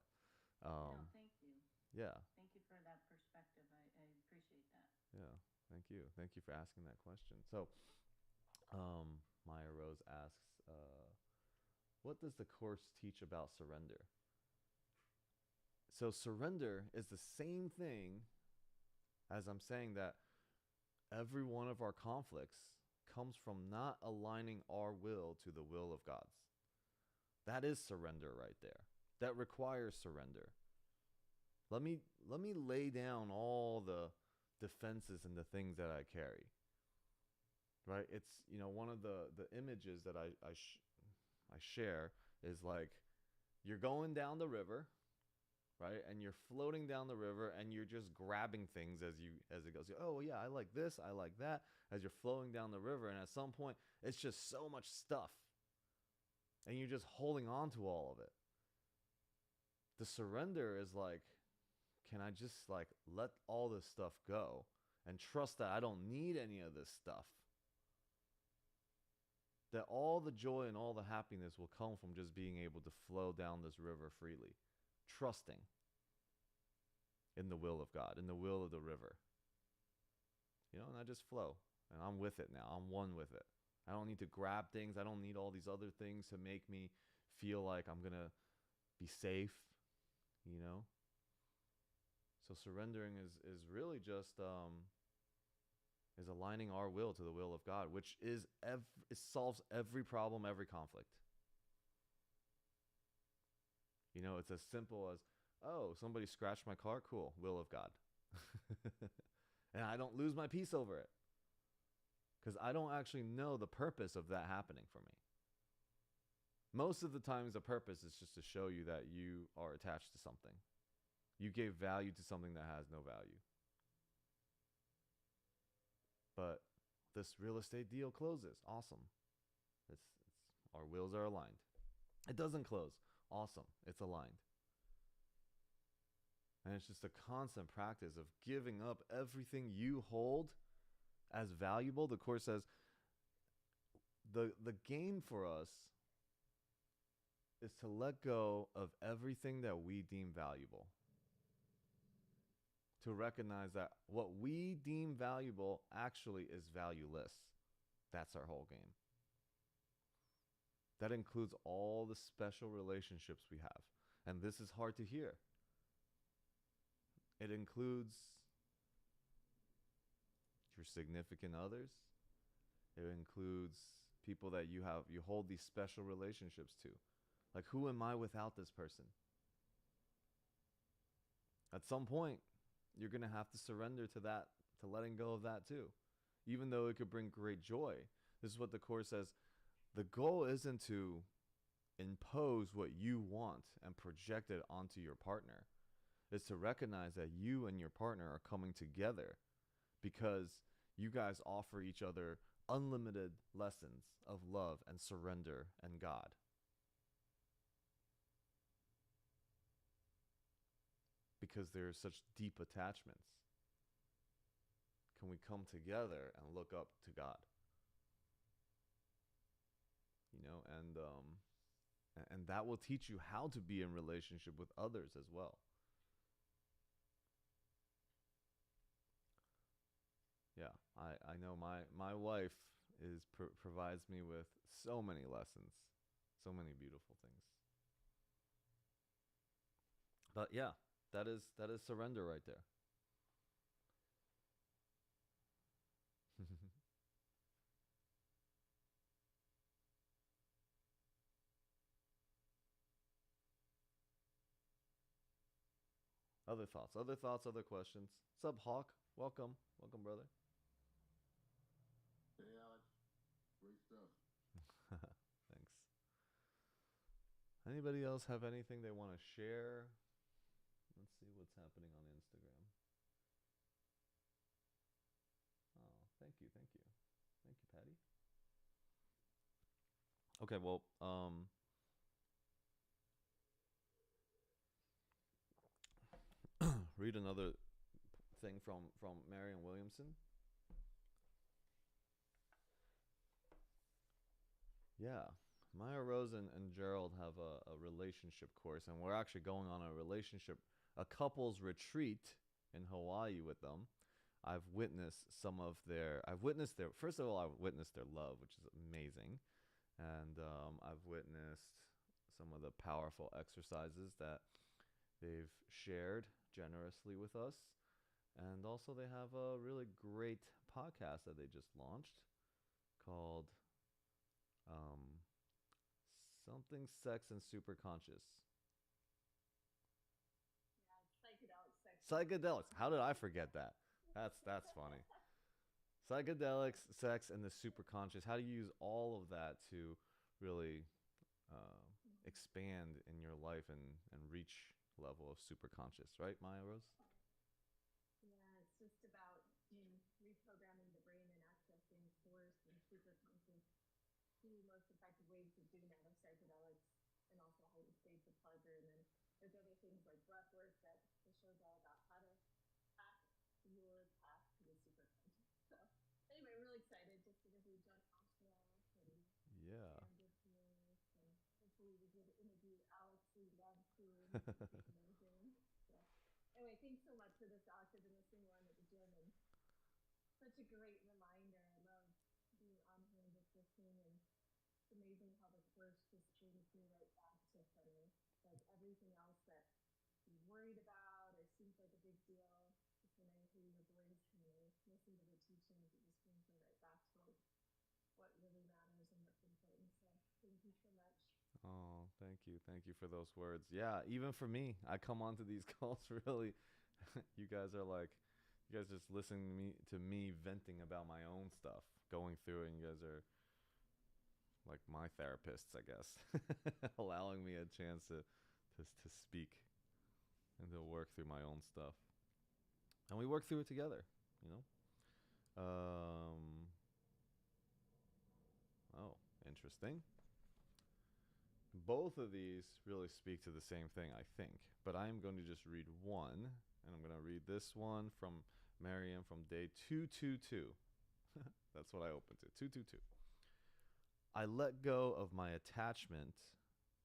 No, thank you. yeah, Thank you for that perspective. I appreciate that. yeah. Thank you for asking that question. So, Maya Rose asks, what does the course teach about surrender? So surrender is the same thing as I'm saying that every one of our conflicts comes from not aligning our will to the will of God's. That is surrender right there. That requires surrender. Let me lay down all the defenses and the things that I carry. Right? It's, you know, one of the images that I share is like you're going down the river, right? And you're floating down the river and you're just grabbing things as it goes. Oh yeah, I like this, I like that, as you're flowing down the river, and at some point it's just so much stuff. And you're just holding on to all of it. The surrender is like, can I just like let all this stuff go and trust that I don't need any of this stuff? That all the joy and all the happiness will come from just being able to flow down this river freely, trusting in the will of God, in the will of the river. You know, and I just flow, and I'm with it now. I'm one with it. I don't need to grab things. I don't need all these other things to make me feel like I'm going to be safe, you know? So surrendering is really just is aligning our will to the will of God, which is it solves every problem, every conflict. You know, it's as simple as, oh, somebody scratched my car, cool, will of God. And I don't lose my peace over it, because I don't actually know the purpose of that happening for me. Most of the times the purpose is just to show you that you are attached to something. You gave value to something that has no value. But this real estate deal closes. Awesome. It's our wills are aligned. It doesn't close. Awesome. It's aligned. And it's just a constant practice of giving up everything you hold as valuable. The Course says the game for us is to let go of everything that we deem valuable. To recognize that what we deem valuable actually is valueless. That's our whole game. That includes all the special relationships we have. And this is hard to hear. It includes your significant others. It includes people that you hold these special relationships to. Like, who am I without this person? At some point, you're going to have to surrender to that, to letting go of that too. Even though it could bring great joy. This is what the Course says. The goal isn't to impose what you want and project it onto your partner. It's to recognize that you and your partner are coming together because you guys offer each other unlimited lessons of love and surrender and God. Because there are such deep attachments. Can we come together and look up to God? You know, and that will teach you how to be in relationship with others as well. Yeah, I know my wife provides me with so many lessons, so many beautiful things. But yeah, that is surrender right there. Other thoughts, other questions. Sub Hawk, welcome, brother. Hey, Alex. Great stuff. Thanks. Anybody else have anything they want to share? Let's see what's happening on Instagram. Oh, thank you, Patty. Okay, well, read another thing from Marianne Williamson. Yeah. Maya Rose and Gerald have a relationship course, and we're actually going on a couples retreat in Hawaii with them. First of all, I've witnessed their love, which is amazing. And I've witnessed some of the powerful exercises that they've shared generously with us. And also, they have a really great podcast that they just launched called um, something Sex and Super Conscious. Psychedelics. How did I forget that? That's funny. Psychedelics, sex, and the super conscious. How do you use all of that to really expand in your life and reach level of super conscious, right, Maya Rose? Yeah, it's just about reprogramming the brain and accessing source and super conscious. Two most effective ways of doing that are psychedelics and also heightened states of pleasure. And then there's other things like breath work that the show's all about how to hack your path to the super conscious. So anyway, I'm really excited just because we've done Asheville and Yeah. expanded here. And hopefully we get to interview Alex, we love to, and she's amazing. So anyway, thanks so much for this, Alex. I've been listening one at the gym and such a great reminder. I love being on here and just listening, and it's amazing how the course just brings me right back to center. Like everything else that you're worried about or seems like a big deal, just when I hear your voice and I listen to the teachings, it just brings me right back to like what really matters and what's important. So thank you so much. Oh, thank you. Thank you for those words. Yeah, even for me, I come onto these calls really. You guys are like, you guys just listening to me venting about my own stuff, going through it, and you guys are like my therapists, I guess, allowing me a chance to speak and to work through my own stuff. And we work through it together, you know? Oh, interesting. Both of these really speak to the same thing, I think. But I'm going to just read one, and I'm going to read this one from Marianne from day 222. That's what I opened to, 222. I let go of my attachment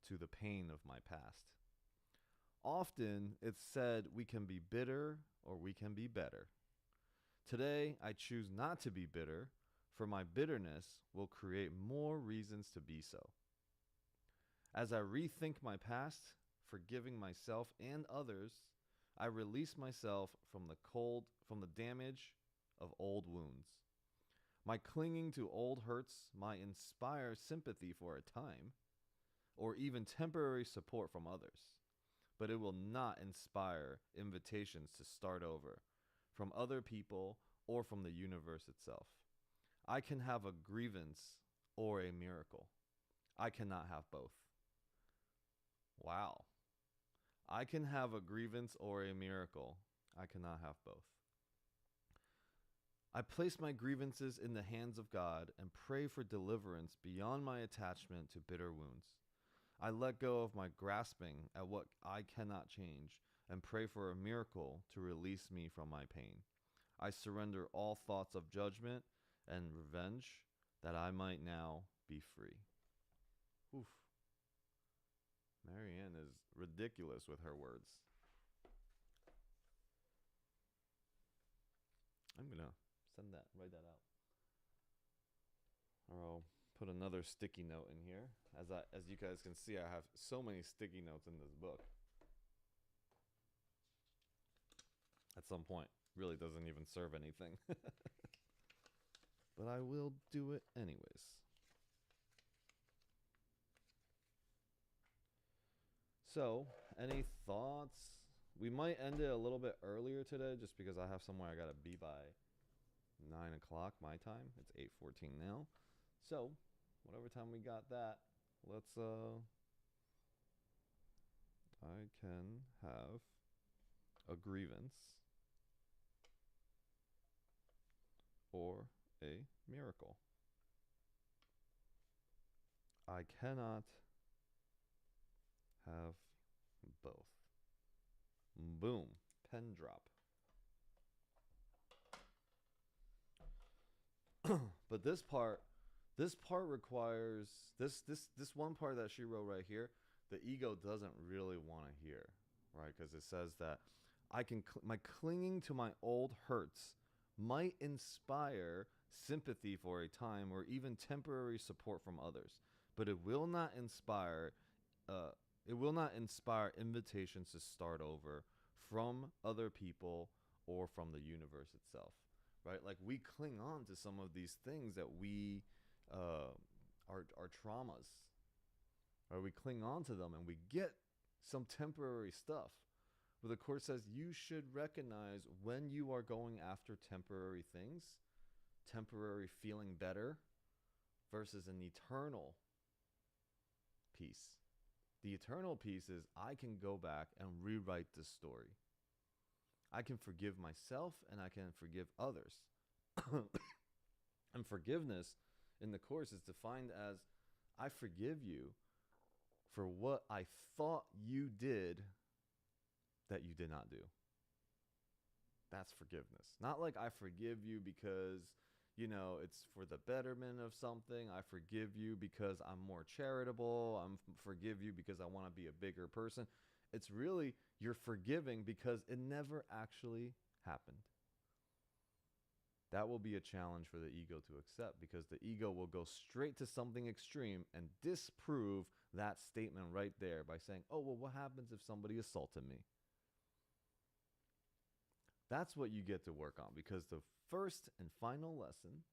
to the pain of my past. Often it's said we can be bitter or we can be better. Today, I choose not to be bitter, for my bitterness will create more reasons to be so. As I rethink my past, forgiving myself and others, I release myself from the damage of old wounds. My clinging to old hurts might inspire sympathy for a time, or even temporary support from others, but it will not inspire invitations to start over from other people or from the universe itself. I can have a grievance or a miracle. I cannot have both. Wow. I can have a grievance or a miracle. I cannot have both. I place my grievances in the hands of God and pray for deliverance beyond my attachment to bitter wounds. I let go of my grasping at what I cannot change and pray for a miracle to release me from my pain. I surrender all thoughts of judgment and revenge that I might now be free. Oof. Marianne is ridiculous with her words. I'm going to write that out. Or I'll put another sticky note in here. As you guys can see, I have so many sticky notes in this book. At some point, really doesn't even serve anything. But I will do it anyways. So, any thoughts? We might end it a little bit earlier today just because I have somewhere I got to be by 9 o'clock my time. It's 8:14 now. So, whatever time we got that, let's, I can have a grievance or a miracle. I cannot have both. Boom. pen drop. But this part requires this one part that she wrote right here. The ego doesn't really want to hear, right? Because it says that my clinging to my old hurts might inspire sympathy for a time or even temporary support from others, but it will not inspire invitations to start over from other people or from the universe itself, right? Like we cling on to some of these things that we are traumas, right? We cling on to them and we get some temporary stuff. But the Course says you should recognize when you are going after temporary things, temporary feeling better, versus an eternal peace. The eternal peace is I can go back and rewrite this story. I can forgive myself and I can forgive others. And forgiveness in the Course is defined as I forgive you for what I thought you did that you did not do. That's forgiveness. Not like I forgive you because, it's for the betterment of something. I forgive you because I'm more charitable. Forgive you because I want to be a bigger person. It's really you're forgiving because it never actually happened. That will be a challenge for the ego to accept, because the ego will go straight to something extreme and disprove that statement right there by saying, oh, well, what happens if somebody assaulted me? That's what you get to work on, because the first and final lesson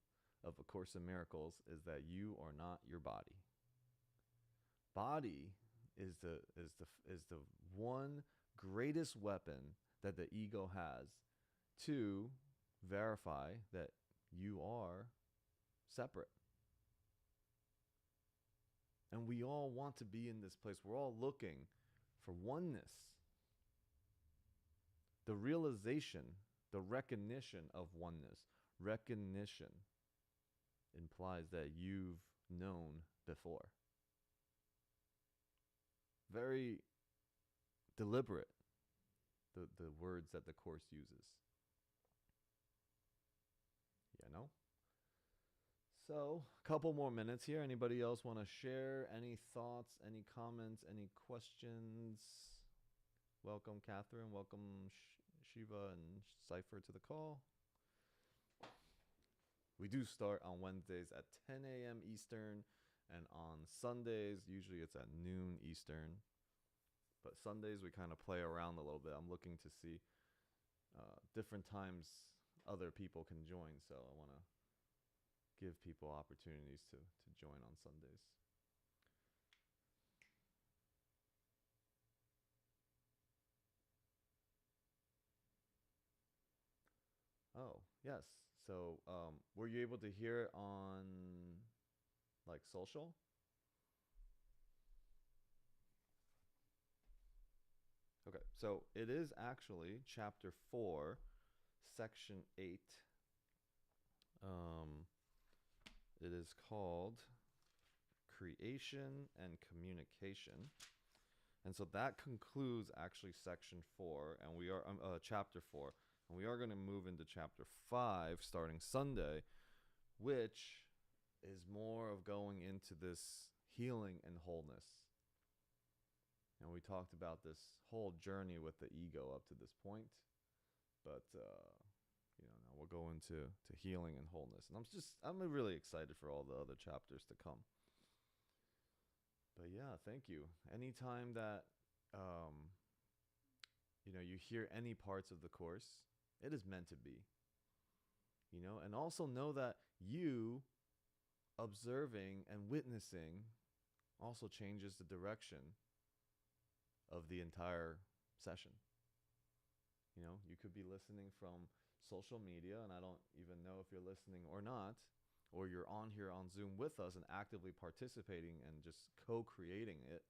of A Course in Miracles is that you are not your body. Body is the one greatest weapon that the ego has to verify that you are separate. And we all want to be in this place. We're all looking for oneness. The realization, the recognition of oneness. Recognition implies that you've known before. Very deliberate, the words that the Course uses. So, a couple more minutes here. Anybody else want to share any thoughts, any comments, any questions? Welcome, Catherine. Welcome, Shiva and Cypher, to the call. We do start on Wednesdays at 10 a.m. Eastern, and on Sundays, usually it's at noon Eastern. But Sundays, we kind of play around a little bit. I'm looking to see different times other people can join, so I want to give people opportunities to join on Sundays. Oh, yes. So, were you able to hear it on, like, social? Okay, so it is actually chapter 4, section 8. It is called Creation and Communication. And so that concludes actually section 4, and we are chapter 4, and we are going to move into chapter 5 starting Sunday, which is more of going into this healing and wholeness. And we talked about this whole journey with the ego up to this point, but now we'll go into healing and wholeness. And I'm really excited for all the other chapters to come. But yeah, thank you. Anytime that you hear any parts of the Course, it is meant to be. And also know that you observing and witnessing also changes the direction of the entire session. You could be listening from social media, and I don't even know if you're listening or not, or you're on here on Zoom with us and actively participating and just co-creating it.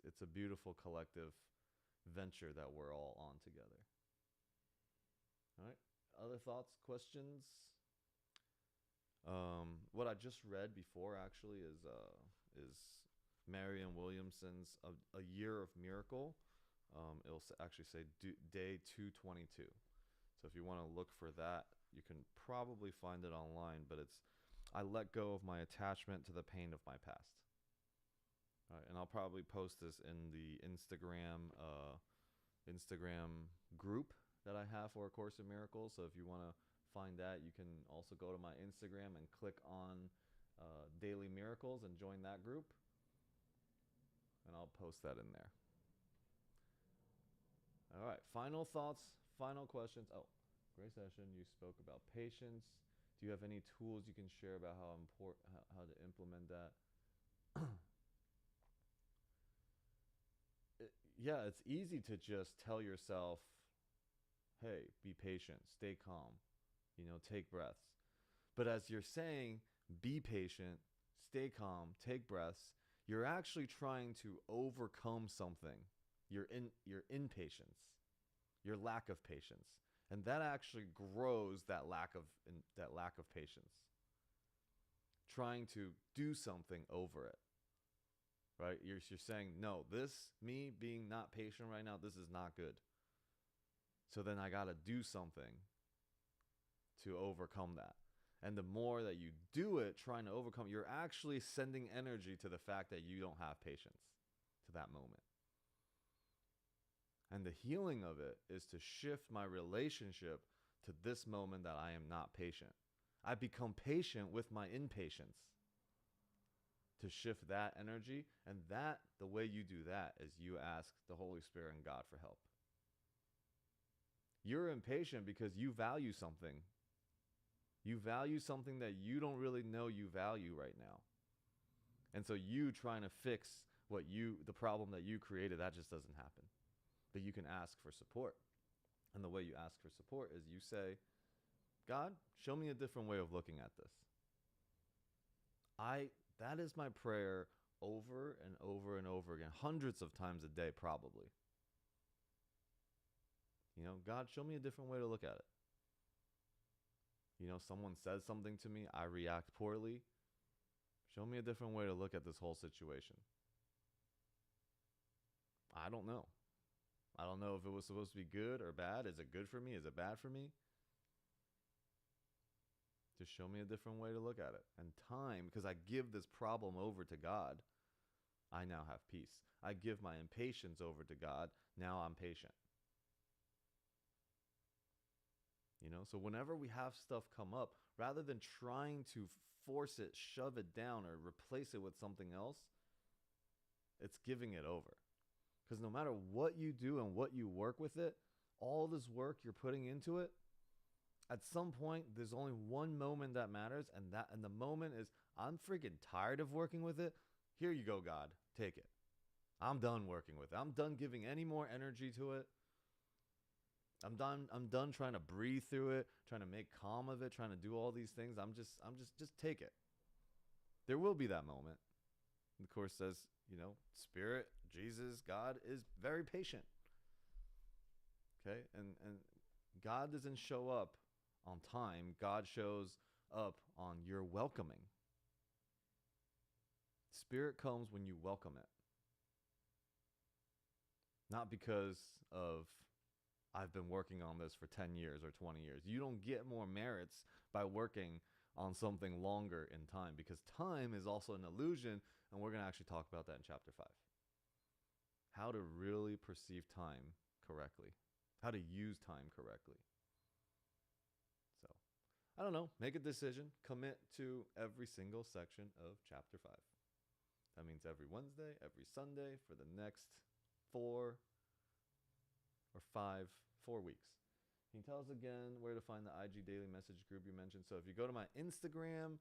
It's a beautiful collective venture that we're all on together. All right. Other thoughts, questions? What I just read before actually is Marianne Williamson's A Year of Miracle, it'll actually say day 222. So if you want to look for that, you can probably find it online. But it's I let go of my attachment to the pain of my past. All right, and I'll probably post this in the Instagram group that I have for A Course in Miracles. So if you want to find that, you can also go to my Instagram and click on Daily Miracles and join that group. And I'll post that in there. All right, final thoughts, final questions. Oh, great session. You spoke about patience. Do you have any tools you can share about how to implement that? Yeah, it's easy to just tell yourself, hey, be patient, stay calm, take breaths. But as you're saying, be patient, stay calm, take breaths, you're actually trying to overcome something, your impatience, your lack of patience. And that actually grows that lack of patience. Trying to do something over it. Right? You're saying, no, me being not patient right now, this is not good. So then I got to do something to overcome that. And the more that you do it, trying to overcome, you're actually sending energy to the fact that you don't have patience to that moment. And the healing of it is to shift my relationship to this moment that I am not patient. I become patient with my impatience. To shift that energy, and the way you do that is you ask the Holy Spirit and God for help. You're impatient because you value something. You value something that you don't really know you value right now. And so you trying to fix the problem that you created, that just doesn't happen. But you can ask for support. And the way you ask for support is you say, God, show me a different way of looking at this. That is my prayer over and over and over again, hundreds of times a day probably. God, show me a different way to look at it. Someone says something to me, I react poorly. Show me a different way to look at this whole situation. I don't know. I don't know if it was supposed to be good or bad. Is it good for me? Is it bad for me? Just show me a different way to look at it. And time, because I give this problem over to God, I now have peace. I give my impatience over to God, now I'm patient. So whenever we have stuff come up, rather than trying to force it, shove it down, or replace it with something else, it's giving it over. Because no matter what you do and what you work with it, all this work you're putting into it, at some point, there's only one moment that matters, and the moment is, I'm freaking tired of working with it. Here you go, God. Take it. I'm done working with it. I'm done giving any more energy to it. I'm done trying to breathe through it, trying to make calm of it, trying to do all these things. Just take it. There will be that moment. The Course says, Spirit, Jesus, God is very patient. Okay? And God doesn't show up on time. God shows up on your welcoming. Spirit comes when you welcome it. Not because of, I've been working on this for 10 years or 20 years. You don't get more merits by working on something longer in time, because time is also an illusion, and we're going to actually talk about that in chapter 5. How to really perceive time correctly. How to use time correctly. So, I don't know. Make a decision. Commit to every single section of chapter 5. That means every Wednesday, every Sunday for the next 4 weeks. Can you tell us again where to find the IG Daily Message group you mentioned? So if you go to my Instagram,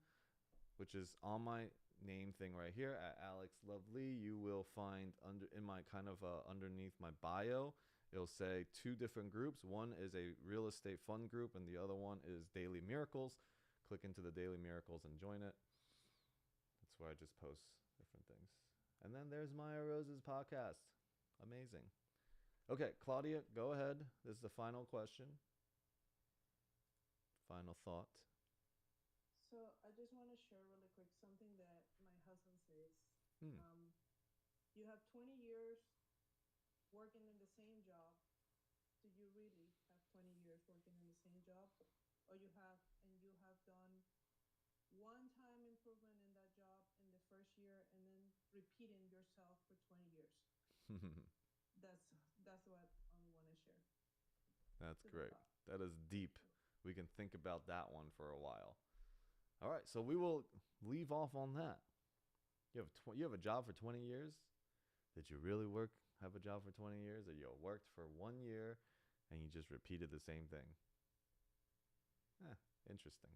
which is on my name thing right here at Alex Lovely, you will find underneath my bio, it'll say 2 different groups. One is a real estate fund group, and the other one is Daily Miracles. Click into the Daily Miracles and join it. That's where I just post different things. And then there's Maya Rose's podcast. Amazing. Okay, Claudia, go ahead. This is the final question. Final thought. So I just want to share really quick something that my husband says. You have 20 years working in the same job, do you really have 20 years working in the same job? Or you have done one time improvement in that job in the first year and then repeating yourself for 20 years. That's that's what I want to share. That's To the great. thought. That is deep. We can think about that one for a while. All right, so we will leave off on that. You have a job for 20 years? Did you really have a job for 20 years? Or you worked for 1 year and you just repeated the same thing? Interesting.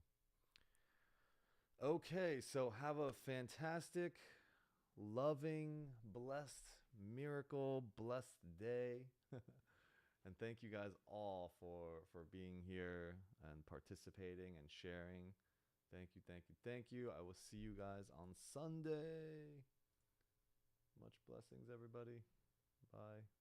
Okay, so have a fantastic, loving, blessed, miracle, blessed day. And thank you guys all for being here and participating and sharing. Thank you, thank you, thank you. I will see you guys on Sunday. Much blessings, everybody. Bye.